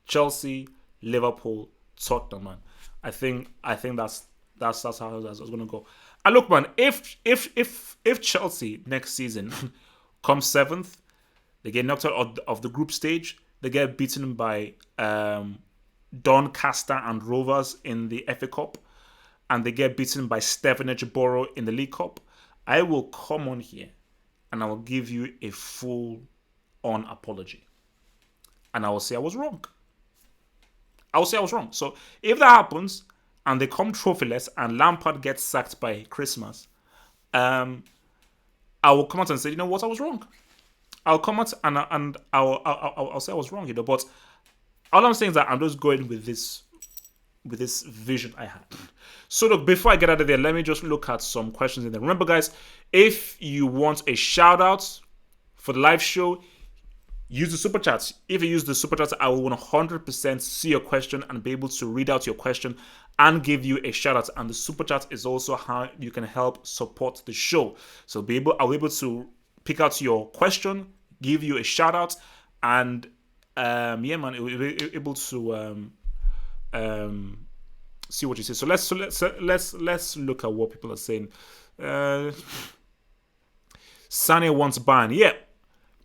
Chelsea, Liverpool, Tottenham, man. I think that's how that's going to go. And look, man, if Chelsea next season comes 7th, they get knocked out of the group stage, they get beaten by Doncaster and Rovers in the FA Cup, and they get beaten by Stevenage Borough in the League Cup, I will come on here and I will give you a full-on apology. And I will say I was wrong. So if that happens and they come trophyless and Lampard gets sacked by Christmas, I will come out and say, you know what, I was wrong. I'll come out and I'll say I was wrong, But all I'm saying is that I'm just going with this vision I had. So look, before I get out of there, let me just look at some questions in there. Remember, guys, if you want a shout out for the live show, use the super chats. If you use the super chats, I will 100% see your question and be able to read out your question and give you a shout out. And the super chat is also how you can help support the show. So I'll be able to pick out your question, give you a shout out, and man, it will be able to see what you say. So let's look at what people are saying. Sane wants Bayern. Yeah,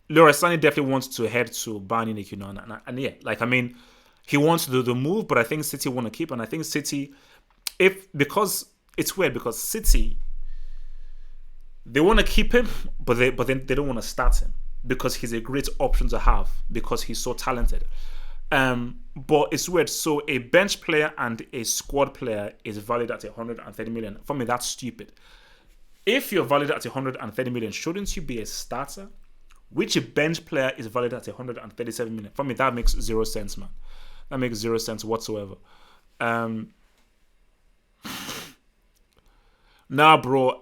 Leroy, Sane definitely wants to head to Bayern Munich, and yeah, he wants to do the move, but I think City want to keep, and I think City, because it's weird because City, they want to keep him, but then they don't want to start him because he's a great option to have because he's so talented. But it's weird. So a bench player and a squad player is valued at 130 million. For me, that's stupid. If you're valued at 130 million, shouldn't you be a starter? Which bench player is valued at 137 million? For me, that makes 0 sense, man. That makes 0 sense whatsoever. Nah, bro.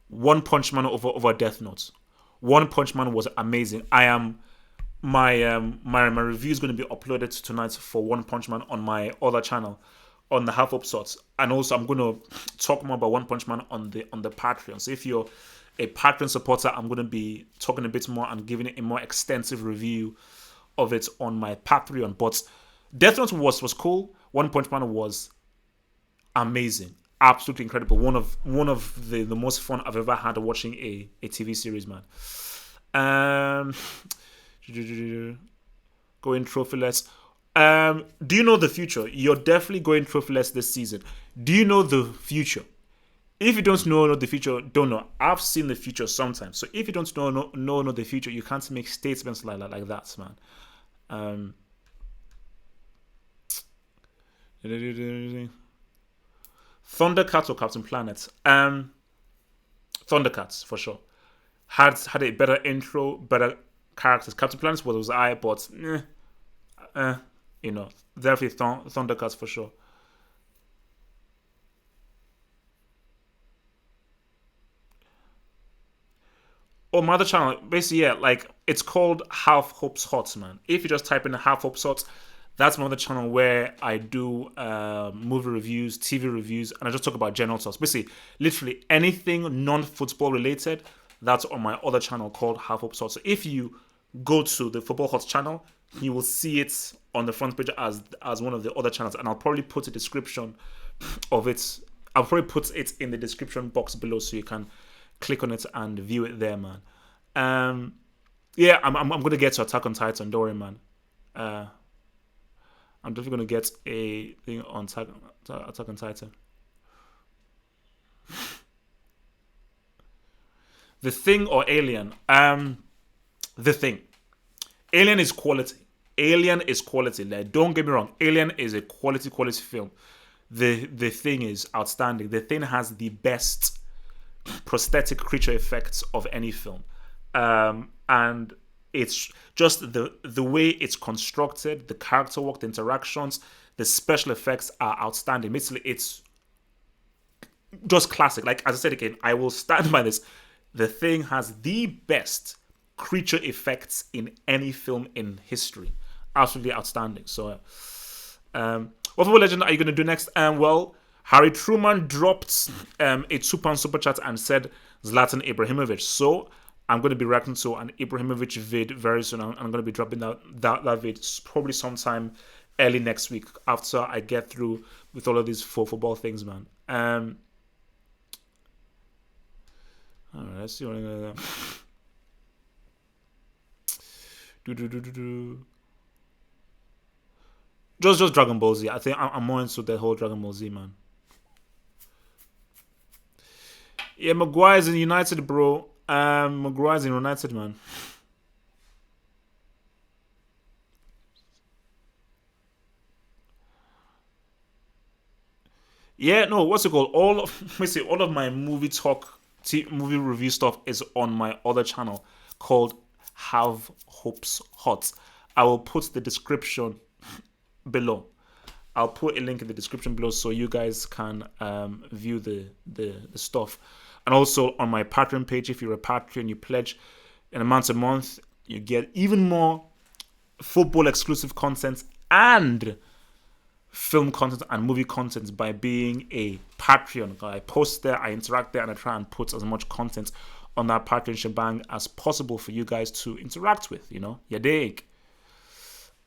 One Punch Man over Death Note. One Punch Man was amazing. My review is going to be uploaded tonight for One Punch Man on my other channel, on the Half Up Sorts, and also I'm going to talk more about One Punch Man on the Patreon. So if you're a Patreon supporter, I'm going to be talking a bit more and giving it a more extensive review of it on my Patreon. But Death Note was cool. One Punch Man was amazing, absolutely incredible. One of the most fun I've ever had watching a TV series, man. Going trophyless. Do you know the future? You're definitely going trophyless this season. Do you know the future? If you don't know the future, don't know. I've seen the future sometimes. So if you don't know the future, you can't make statements like that, man. Um, Thundercats or Captain Planet? Thundercats for sure. Had a better intro, better characters. Captain Planet was I, but you know, definitely Thundercats for sure. Oh, my other channel, basically, yeah, like it's called Half Hopes Hot, man. If you just type in Half Hopes Hot, that's my other channel where I do movie reviews, TV reviews, and I just talk about general stuff. Basically, literally anything non-football related, that's on my other channel called Half Hopes Hot. So if you go to the Football Hot channel, you will see it on the front page as one of the other channels, and I'll probably put a description of it. I'll probably put it in the description box below so you can click on it and view it there, man. Yeah, I'm gonna get to Attack on Titan. Don't worry, man. I'm definitely gonna get a thing on Attack on Titan. The Thing or Alien? The Thing. Alien is quality. Alien is quality. Like, don't get me wrong. Alien is a quality film. The Thing is outstanding. The Thing has the best prosthetic creature effects of any film, and it's just the way it's constructed, the character work, the interactions, the special effects are outstanding. Basically, it's just classic. Like, as I said again, I will stand by this. The Thing has the best creature effects in any film in history. Absolutely outstanding. So, what football legend are you going to do next? Well, Harry Truman dropped a £2 super chat and said Zlatan Ibrahimovic. So I'm going to be reacting to an Ibrahimovic vid very soon. I'm going to be dropping that vid probably sometime early next week after I get through with all of these football things, man. All right, let's see what I'm going to do. Just Dragon Ball Z. I think I'm more into the whole Dragon Ball Z, man. Yeah, Maguire's in United, bro. Maguire's in United, man. Yeah, no, what's it called? All of my movie talk, movie review stuff is on my other channel called Have Hopes Hot. I will put the description below. I'll put a link in the description below so you guys can view the stuff. And also on my Patreon page, if you're a Patreon, you pledge an amount a month, you get even more football exclusive content and film content and movie content by being a Patreon. I post there, I interact there, and I try and put as much content on that Patreon shebang as possible for you guys to interact with, you know? You dig?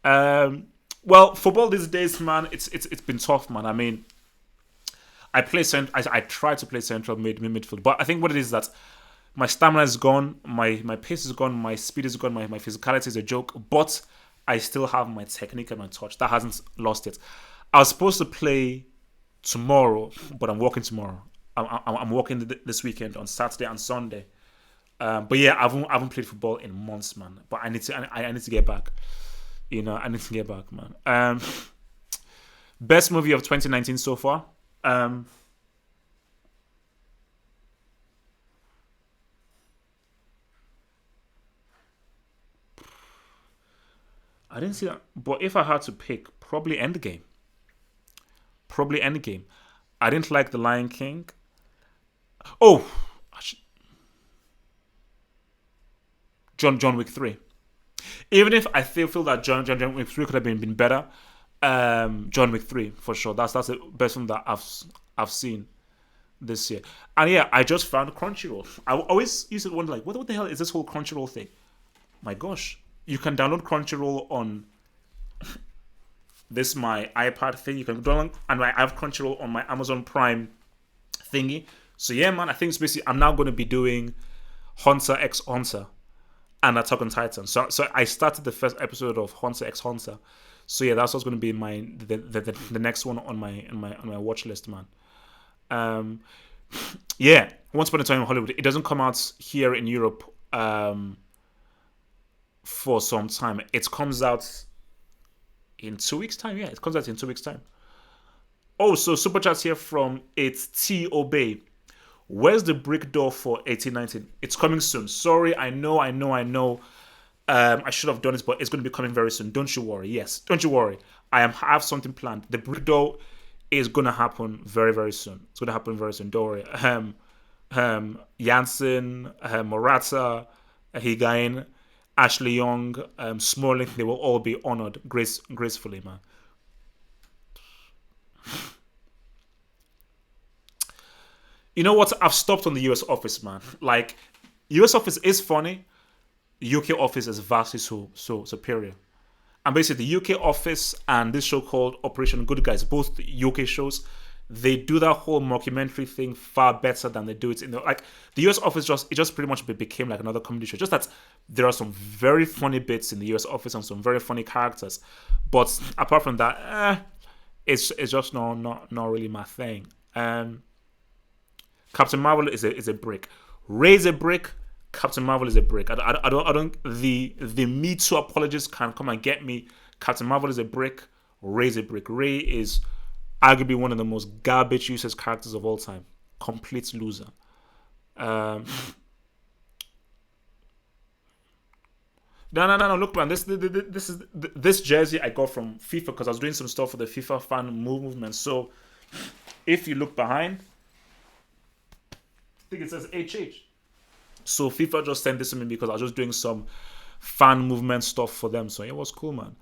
Well, football these days, man, it's been tough, man. I mean, I try to play central midfield, but I think what it is that my stamina is gone, my pace is gone, my speed is gone, my physicality is a joke, but I still have my technique and my touch. That hasn't lost it. I was supposed to play tomorrow, but I'm working tomorrow. I'm working this weekend on Saturday and Sunday. But yeah, I haven't played football in months, man. But I need to get back. You know, I need to get back, man. Best movie of 2019 so far. I didn't see that. But if I had to pick, probably Endgame. Probably Endgame. I didn't like The Lion King. Oh, John Wick 3. Even if I feel that John Wick 3 could have been better, John Wick 3 for sure. That's the best one that I've seen this year. And yeah, I just found Crunchyroll. I always used to wonder, like, what the hell is this whole Crunchyroll thing? My gosh, you can download Crunchyroll on this my iPad thing. You can download, and I have Crunchyroll on my Amazon Prime thingy. So yeah, man, I think it's basically I'm now going to be doing Hunter x Hunter and Attack on Titan. So I started the first episode of Hunter x Hunter. So yeah, that's what's going to be the next one on my watch list, man. Um, yeah, Once Upon a Time in Hollywood. It doesn't come out here in Europe for some time. It comes out in 2 weeks' time. Yeah, it comes out in 2 weeks' time. Oh, so super chats here from It's T Obey. Where's the brick door for 1819? It's coming soon. Sorry, I know. I should have done this, but it's going to be coming very soon. Don't you worry. Yes, don't you worry. I have something planned. The brick door is going to happen very, very soon. It's going to happen very soon. Don't worry. Jansen, Morata, Higain, Ashley Young, Smalling, they will all be honored gracefully, man. You know what? I've stopped on the US office, man. Like, US office is funny. UK office is vastly so superior. And basically, the UK office and this show called Operation Good Guys, both UK shows, they do that whole mockumentary thing far better than they do it in the like. The US office just pretty much became like another comedy show. Just that there are some very funny bits in the US office and some very funny characters, but apart from that, it's just not really my thing. Captain Marvel is a brick. Ray is a brick. Captain Marvel is a brick. I don't. The Me Too apologists can come and get me. Captain Marvel is a brick. Ray is a brick. Ray is arguably one of the most garbage useless characters of all time. Complete loser. No. Look, man. This jersey I got from FIFA because I was doing some stuff for the FIFA fan movement. So if you look behind, I think it says HH. So FIFA just sent this to me because I was just doing some fan movement stuff for them. So it was cool, man.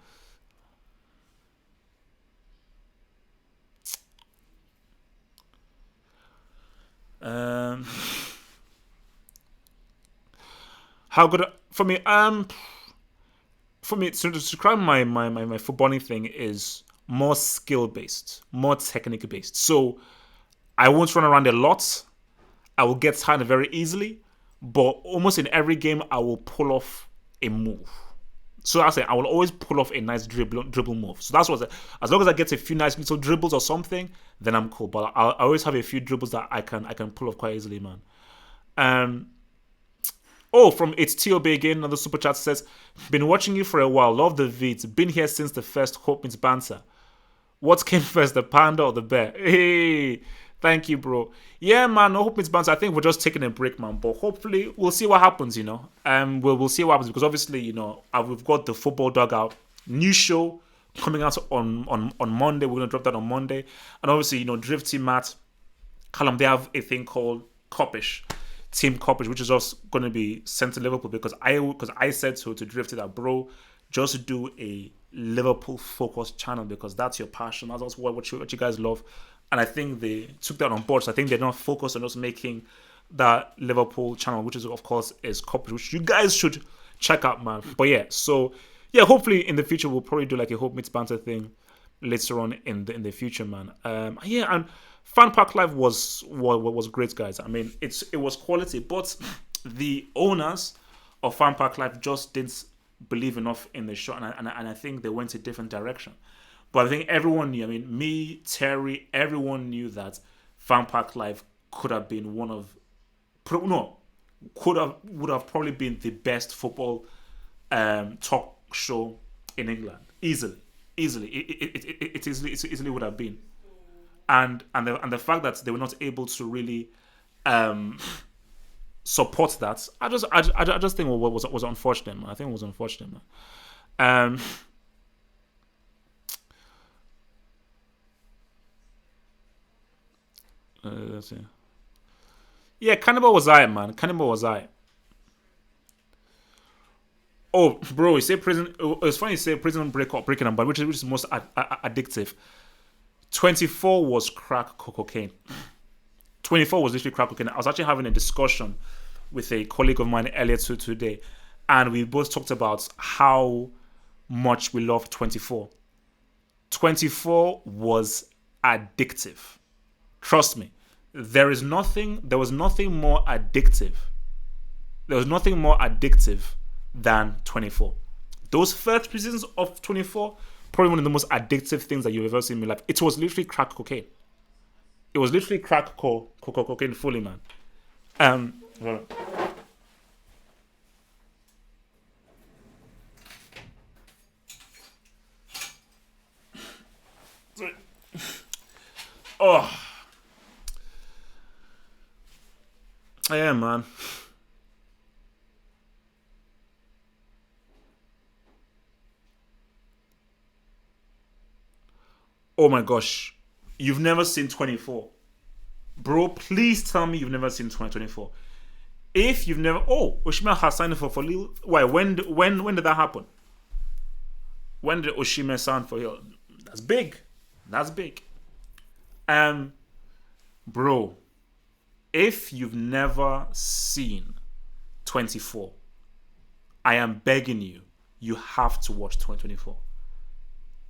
How good for me? To describe my footballing thing is more skill based, more technique based. So I won't run around a lot. I will get tired very easily, but almost in every game I will pull off a move. So I say I will always pull off a nice dribble move. So that's what as long as I get a few nice little dribbles or something, then I'm cool. But I always have a few dribbles that I can pull off quite easily, man. From It's TOB again, another super chat says, been watching you for a while, love the vids, been here since the first Hope Meets Banter. What came first, the panda or the bear? Hey, thank you, bro. Yeah, man, no Hope Meets Banter. I think we're just taking a break, man. But hopefully, we'll see what happens, you know. We'll see what happens because obviously, you know, we've got the football dugout new show coming out on Monday. We're gonna drop that on Monday, and obviously, you know, Drifty Matt, Callum, they have a thing called Coppish. Team Coppage, which is just going to be sent to Liverpool because I said so to Drifty that, bro, just do a Liverpool focused channel because that's your passion. That's what you guys love. And I think they took that on board. So I think they're not focused on just making that Liverpool channel, which is, of course, is Coppage, which you guys should check out, man. But yeah, so yeah, hopefully in the future we'll probably do like a Hope Meets Banter thing later on in the future, man. Yeah, and Fan Park Live was great, guys. I mean, it was quality, but the owners of Fan Park Live just didn't believe enough in the show, and I think they went a different direction. But I think everyone knew. I mean, me, Terry, everyone knew that Fan Park Live could have been would have probably been the best football talk show in England, easily. It easily would have been. And the fact that they were not able to really support that, I just think was unfortunate, man. I think it was unfortunate, man. Let's see. Yeah, Cannibal was I, man. Cannibal was I. Oh, bro, you say prison. It's funny you say prison breaking up, but which is most addictive. 24 was crack cocaine. 24 was literally crack cocaine. I was actually having a discussion with a colleague of mine earlier today, and we both talked about how much we love 24. 24 was addictive. Trust me. There was nothing more addictive. There was nothing more addictive than 24. Those first seasons of 24 probably one of the most addictive things that you've ever seen in my life. It was literally crack cocaine. It was literally crack cocaine fully, man. Hold on. Sorry. Oh, yeah, man. Oh my gosh, you've never seen 24, bro? Please tell me you've never seen 2024. If you've never, oh, Oshima has signed for Lille. Why? When did that happen? When did Oshima sign for Lille? That's big. That's big. Um, bro, if you've never seen 24, I am begging you, you have to watch 2024.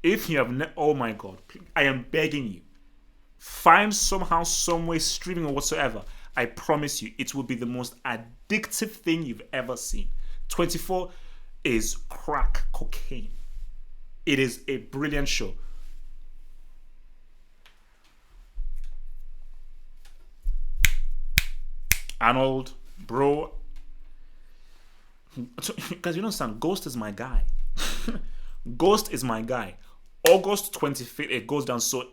If you have, oh my god, I am begging you, find somehow, some way, streaming or whatsoever. I promise you, it will be the most addictive thing you've ever seen. 24 is crack cocaine. It is a brilliant show. Arnold, bro. Guys, you don't understand. Ghost is my guy. Ghost is my guy. August 25th, it goes down. So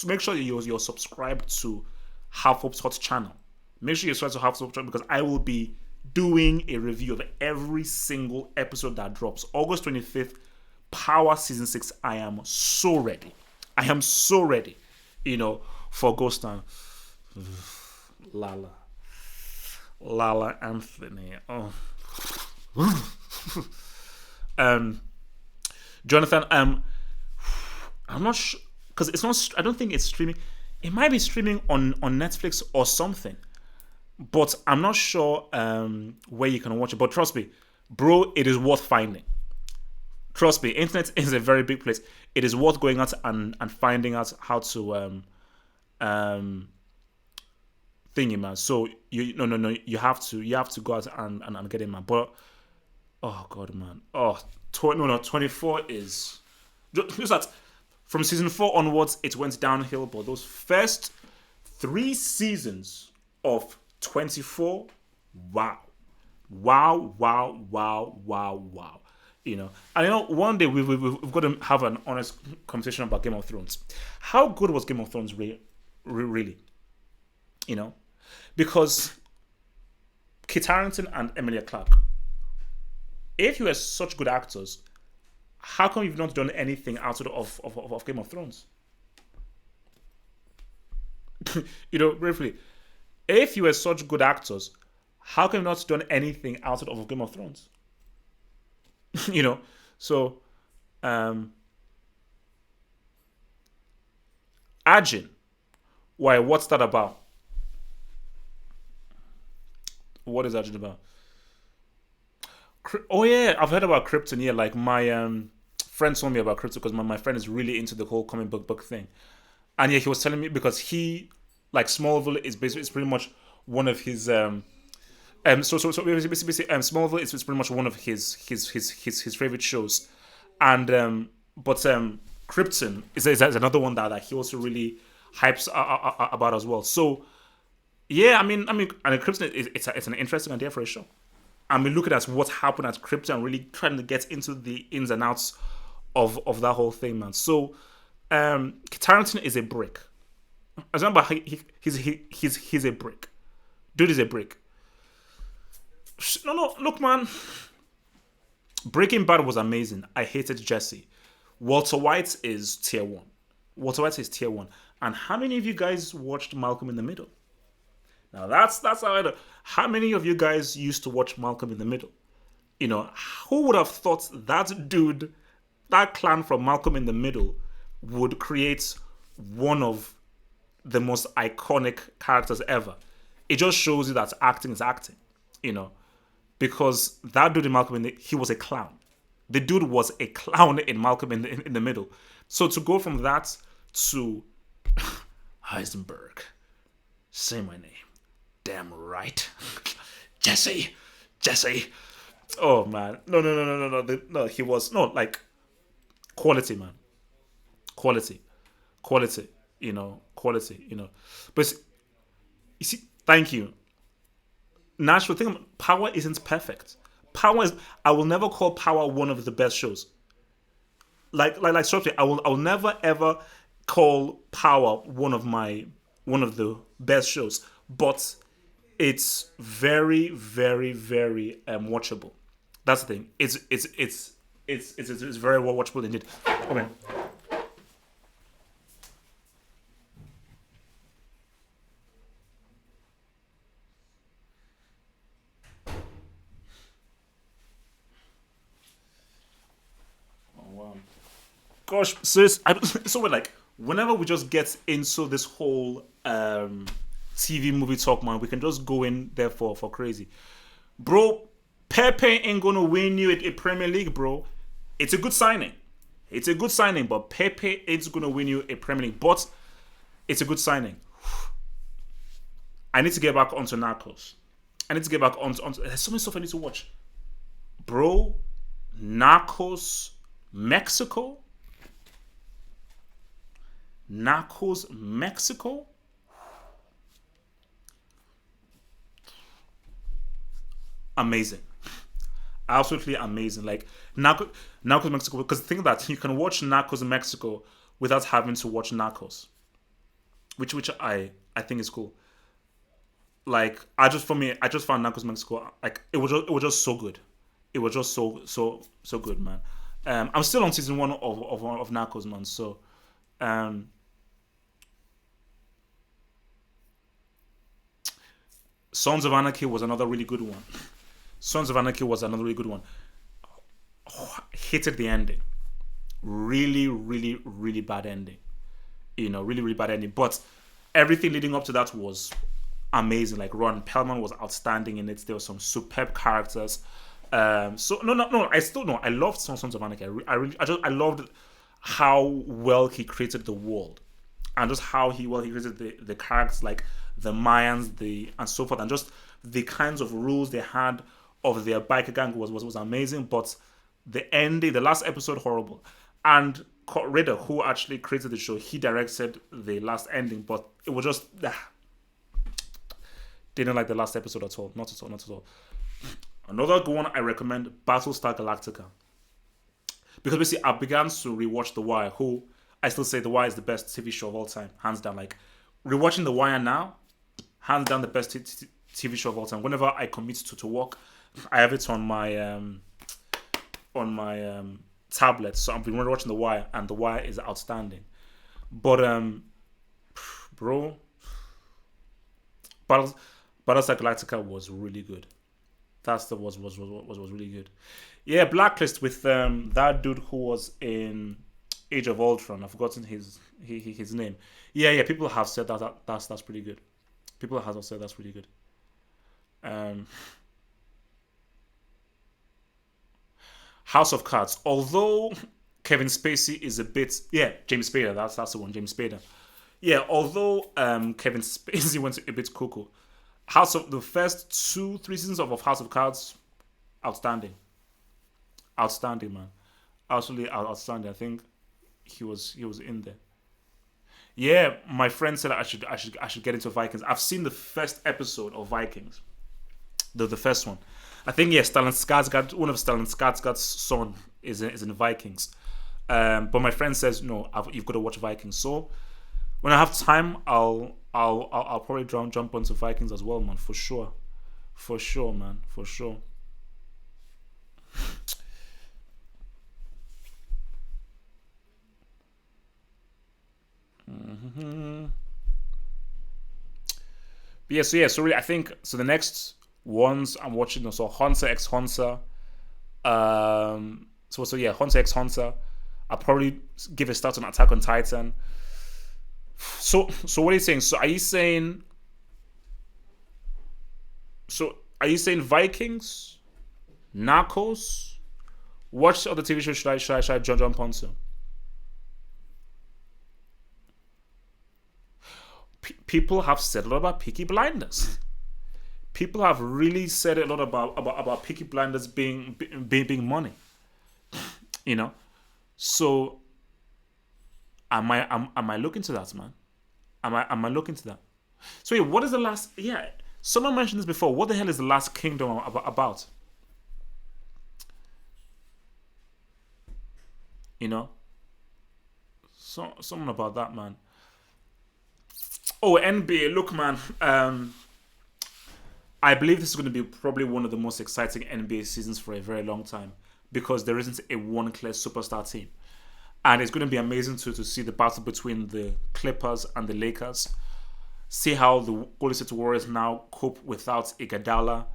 make sure you're subscribed to Half Hope's Hot channel. Make sure you're subscribed to Half Hope's channel because I will be doing a review of every single episode that drops. August 25th, Power Season 6. I am so ready. I am so ready, for Ghost and Lala Anthony. Oh. Jonathan, I'm not sure because it's not. I don't think it's streaming. It might be streaming on Netflix or something, but I'm not sure where you can watch it. But trust me, bro, it is worth finding. Trust me, internet is a very big place. It is worth going out and finding out how to thingy, man. So no, you have to go out and get it, man. But oh god, man. Oh, 24 is just that from season 4 onwards it went downhill, but those first 3 seasons of 24, wow. And one day we've got to have an honest conversation about Game of Thrones. How good was Game of Thrones really? Because Kit Harington and Emilia Clarke, if you are such good actors, how come you've not done anything outside of Game of Thrones? Briefly, if you were such good actors, how come you've not done anything outside of Game of Thrones? So, Ajin, why? What's that about? What is Ajin about? Oh yeah, I've heard about Krypton. Yeah, like my friend told me about Krypton because my friend is really into the whole comic book thing, and yeah, he was telling me because he like Smallville is basically it's pretty much one of his so basically Smallville is pretty much one of his favorite shows, and but Krypton is another one that he also really hypes about as well. So yeah, I mean, and Krypton it's an interesting idea for a show. I mean, looking at what happened at Krypton and really trying to get into the ins and outs of that whole thing, man. So, Tarantino is a brick. I remember he's a brick. Dude is a brick. No, look, man. Breaking Bad was amazing. I hated Jesse. Walter White is tier 1. And how many of you guys watched Malcolm in the Middle? Now that's how I know. How many of you guys used to watch Malcolm in the Middle? Who would have thought that dude, that clan from Malcolm in the Middle, would create one of the most iconic characters ever? It just shows you that acting is acting, because that dude in Malcolm he was a clown. The dude was a clown in Malcolm in the Middle. So to go from that to Heisenberg, say my name. Damn right. Jesse. Oh man. No. He was like Quality, man. Quality. Quality. Quality. But you see, thank you. Natural thing. Power isn't perfect. Power is. I will never call Power one of the best shows. Like Shorty, I will never ever call Power one of the best shows, but it's very very very watchable. That's the thing. It's very well watchable indeed. Okay. Oh, wow. Gosh, so so we're like whenever we just get into this whole TV movie talk, man, we can just go in there for crazy, bro. Pepe ain't gonna win you a Premier League, bro. It's a good signing. It's a good signing, but Pepe ain't gonna win you a Premier League. But it's a good signing. I need to get back onto Narcos. I need to get back onto there's so many stuff I need to watch, bro. Narcos, Mexico. Narcos, Mexico. Amazing. Absolutely amazing. Like Narcos Mexico, because think that you can watch Narcos Mexico without having to watch Narcos, which I think is cool. Like for me, I just found Narcos Mexico like it was just so good. It was just so good, man. I'm still on season one of Narcos, man. So um, Sons of Anarchy was another really good one. Sons of Anarchy was another really good one. Hated the ending. Really, really, really bad ending. Really, really bad ending. But everything leading up to that was amazing. Like Ron Pellman was outstanding in it. There were some superb characters. So no. I still know. I loved Sons of Anarchy. I loved how well he created the world, and just how he created the characters, like the Mayans, and so forth, and just the kinds of rules they had of their biker gang was amazing. But the ending, the last episode, horrible. And Kurt Ritter, who actually created the show, he directed the last ending, but it was just didn't like the last episode at all. Not at all. Not at all. Another good one I recommend, Battlestar Galactica, because basically I began to rewatch The Wire. Who I still say The Wire is the best TV show of all time, hands down. Like rewatching The Wire now, hands down the best TV show of all time. Whenever I commit to work, I have it on my tablet. So I've been watching The Wire, and The Wire is outstanding. But bro, Battlestar Galactica was really good. That's the was really good. Yeah, Blacklist with that dude who was in Age of Ultron. I've forgotten his name. Yeah. People have said that's pretty good. People have said that's really good. Um, House of Cards. Although Kevin Spacey is a bit, yeah, James Spader. That's the one, James Spader. Yeah, although Kevin Spacey went a bit cuckoo. The first 2-3 seasons of House of Cards, outstanding, outstanding, man, absolutely outstanding. I think he was in there. Yeah, my friend said I should get into Vikings. I've seen the first episode of Vikings, the first one. I think yeah, Stellan Skarsgård, one of Stellan Skarsgård's son is in Vikings. But my friend says no, you've got to watch Vikings. So when I have time, I'll probably jump onto Vikings as well, man, for sure, man, for sure. But so really, I think so. The next ones I'm watching, so Hunter x Hunter. So Hunter x Hunter. I'll probably give a start on Attack on Titan. So what are you saying? Are you saying Vikings, Narcos? What other TV shows should I jump onto? People have said a lot about Peaky Blinders. People have really said a lot about Peaky Blinders being money. You know, So am I looking to that, man? Am I looking to that? So wait, what is the last? Yeah, someone mentioned this before. What the hell is the last kingdom about? You know, someone about that, man. Oh, NBA. Look, man. I believe this is going to be probably one of the most exciting NBA seasons for a very long time because there isn't a one clear superstar team. And it's going to be amazing to see the battle between the Clippers and the Lakers. See how the Golden State Warriors now cope without Iguodala,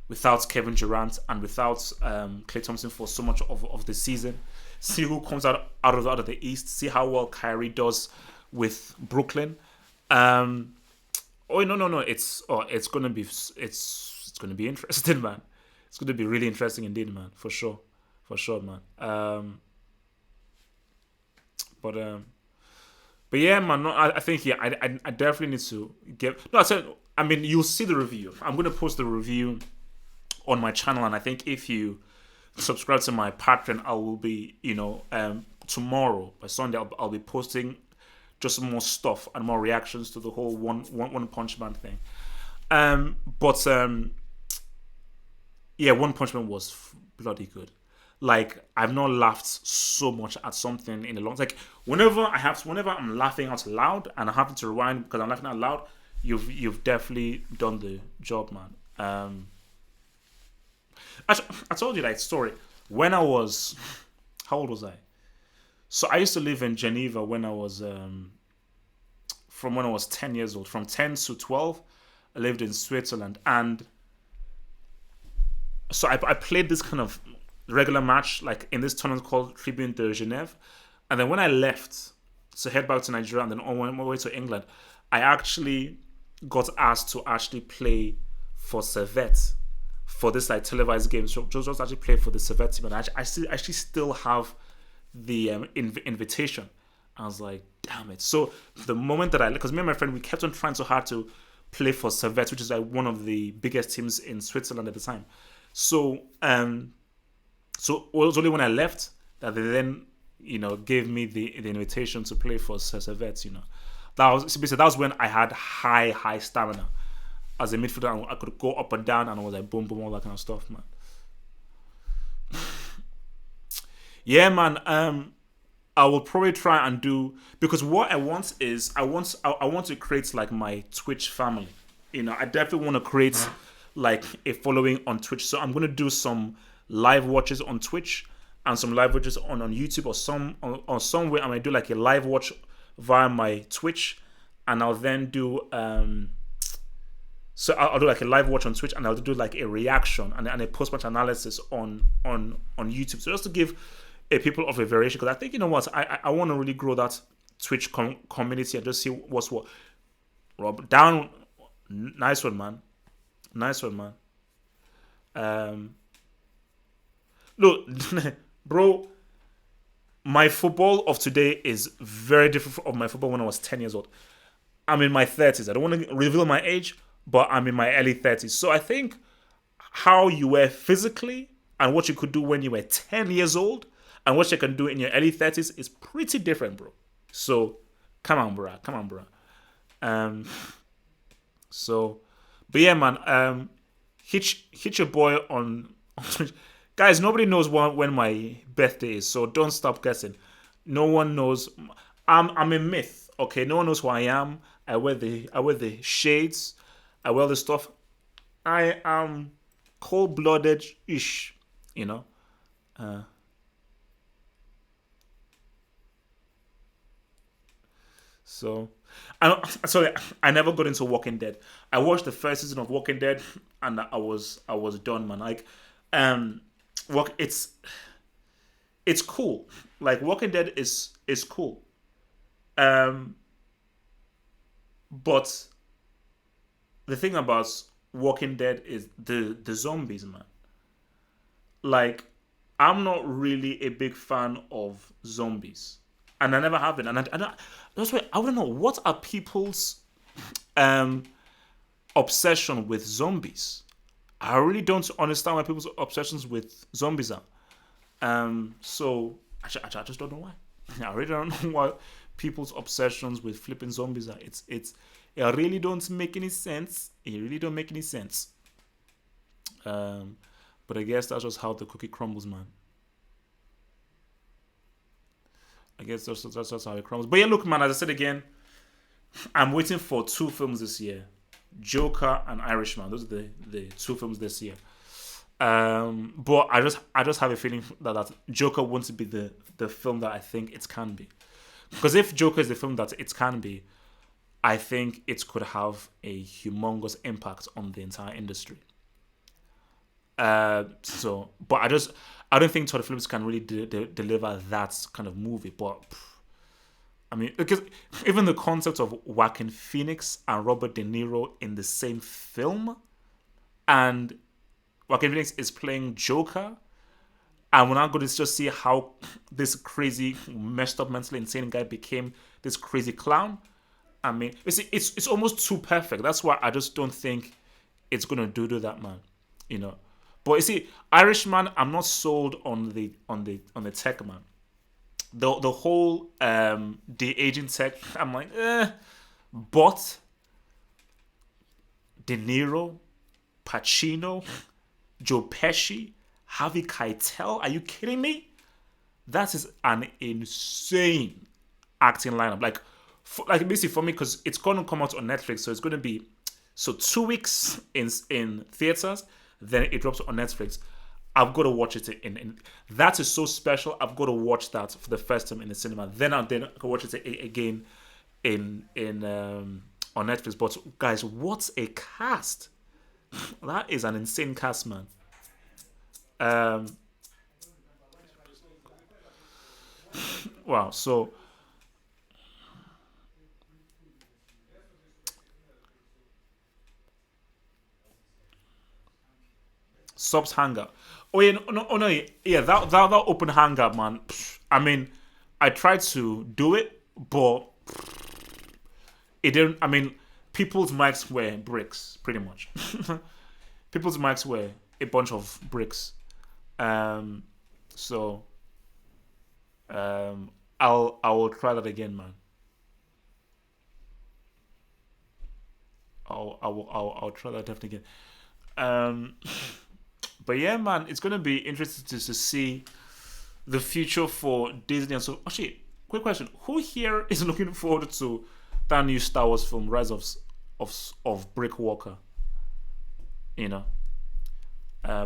without Kevin Durant, and without Klay Thompson for so much of the season. See who comes out of the East. See how well Kyrie does with Brooklyn. Oh no! It's gonna be it's gonna be interesting, man. It's gonna be really interesting indeed, man. For sure, man. But but yeah, man. No, I think yeah, I definitely need to get. No, I said. I mean, you'll see the review. I'm gonna post the review on my channel, and I think if you subscribe to my Patreon, I will be tomorrow by Sunday I'll be posting just more stuff and more reactions to the whole one punch man thing. But yeah, One Punch Man was bloody good. Like I've not laughed so much at something in a long. Like whenever I'm laughing out loud and I have to rewind because I'm laughing out loud, you've definitely done the job, man. I told you that story when I was how old was I? So I used to live in Geneva when I was from when I was 10 years old. From 10 to 12, I lived in Switzerland, and so I played this kind of regular match like in this tournament called Tribune de Genève, and then when I left to head back to Nigeria and then on my way to England, I actually got asked to actually play for Servette for this like televised game. So just actually play for the Servette team, and I actually still have the invitation. I was like, damn it. So the moment that because me and my friend, we kept on trying so hard to play for Servette, which is like one of the biggest teams in Switzerland at the time. So so it was only when I left that they then gave me the invitation to play for Servette. That was when I had high stamina as a midfielder. I could go up and down, and I was like boom boom, all that kind of stuff, man. Yeah, man. I will probably try and do because what I want is I want to create like my Twitch family. I definitely want to create like a following on Twitch. So I'm gonna do some live watches on Twitch and some live watches on YouTube or some way I might do like a live watch via my Twitch, and I'll then do so I'll do like a live watch on Twitch, and I'll do like a reaction and a post match analysis on YouTube. So just to give a people of a variation, because I think I want to really grow that Twitch community and just see what's what. Rob down, nice one, man. Nice one, man. Look, bro, my football of today is very different from my football when I was 10 years old. I'm in my 30s. I don't want to reveal my age, but I'm in my early 30s. So I think how you were physically and what you could do when you were 10 years old and what you can do in your early 30s is pretty different, bro. So come on, bro. Come on, bro. So, but yeah, man. Hit your boy on Twitch. Guys, nobody knows when my birthday is, so don't stop guessing. No one knows. I'm a myth. Okay, no one knows who I am. I wear the shades. I wear the stuff. I am cold-blooded ish. So, sorry, I never got into Walking Dead. I watched the first season of Walking Dead, and I was done, man. Like, work. It's cool. Like Walking Dead is cool. But the thing about Walking Dead is the zombies, man. Like, I'm not really a big fan of zombies, and I never have been. And I don't. That's why I don't know what are people's obsession with zombies. I really don't understand why people's obsessions with zombies are. So I just don't know why. I really don't know what people's obsessions with flipping zombies are. It really don't make any sense. It really don't make any sense. Um, but I guess that's just how the cookie crumbles, man. I guess that's just how it crumbles. But yeah, look, man. As I said again, I'm waiting for two films this year: Joker and Irishman. Those are the two films this year. But I just have a feeling that Joker won't be the film that I think it can be. Because if Joker is the film that it can be, I think it could have a humongous impact on the entire industry. But I don't think Todd Phillips can really deliver that kind of movie. But I mean, because even the concept of Joaquin Phoenix and Robert De Niro in the same film, and Joaquin Phoenix is playing Joker, and we're not going to just see how this crazy, messed up, mentally insane guy became this crazy clown. I mean, you see, it's almost too perfect. That's why I just don't think it's gonna do that, man. You know. But you see, Irishman, I'm not sold on the tech, man. The whole the aging tech, I'm like, eh. But De Niro, Pacino, Joe Pesci, Harvey Keitel, are you kidding me? That is an insane acting lineup. Like basically for me, because it's going to come out on Netflix, so it's going to be 2 weeks in theaters, then it drops on Netflix. I've got to watch it in that is so special. I've got to watch that for the first time in the cinema. Then I can watch it again in on Netflix. But guys, what a cast! That is an insane cast, man. Um, wow. So subs hangar. Oh yeah, no, oh no, yeah, that open hangar, man. I mean, I tried to do it, but it didn't. I mean, people's mics were bricks, pretty much. People's mics were a bunch of bricks. Um, so I will try that again, man. I'll try that definitely again. Um, but yeah, man, it's gonna be interesting to see the future for Disney. And so, actually, quick question: who here is looking forward to that new Star Wars film, Rise of Brick Walker? You know,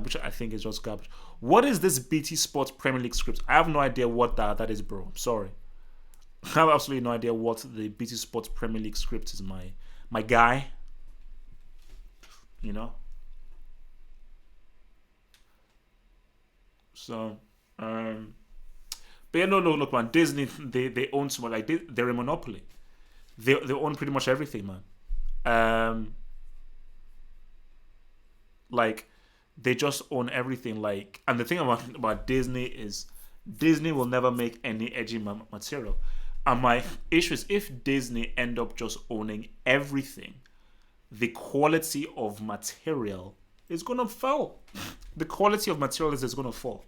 which I think is just garbage. What is this BT Sports Premier League script? I have no idea what that is, bro. I'm sorry. I have absolutely no idea what the BT Sports Premier League script is. My guy, you know. So, but yeah, no, look, man. Disney, they own so much. Like they're a monopoly. They own pretty much everything, man. Um, like they just own everything. Like, and the thing about Disney is Disney will never make any edgy material. And my issue is if Disney end up just owning everything, the quality of material is gonna fall. The quality of material is gonna fall.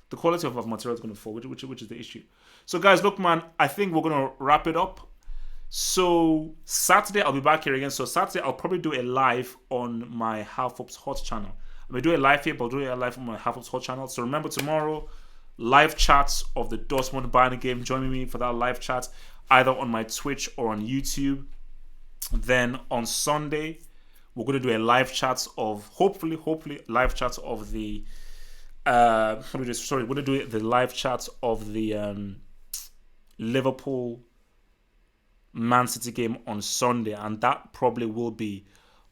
The quality of material is gonna fall, which is the issue. So guys, look, man, I think we're gonna wrap it up. So Saturday I'll be back here again. So Saturday I'll probably do a live on my Half Ups Hot channel. I'm gonna do a live here, but I'll do a live on my Half Ups Hot channel. So remember tomorrow, live chats of the Dortmund Bayern game. Join me for that live chat, either on my Twitch or on YouTube. Then on Sunday, we're gonna do a live chat of hopefully live chat of the we're gonna do the live chat of the Liverpool Man City game on Sunday, and that probably will be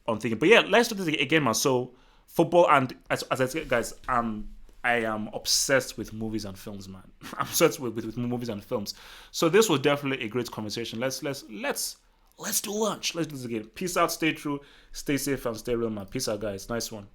on thinking. But yeah, let's do this again, man. So football, and as I said, guys, I am obsessed with movies and films, man. I'm obsessed with movies and films. So this was definitely a great conversation. Let's do lunch. Let's do this again. Peace out, stay true, stay safe, and stay real, man. Peace out, guys. Nice one.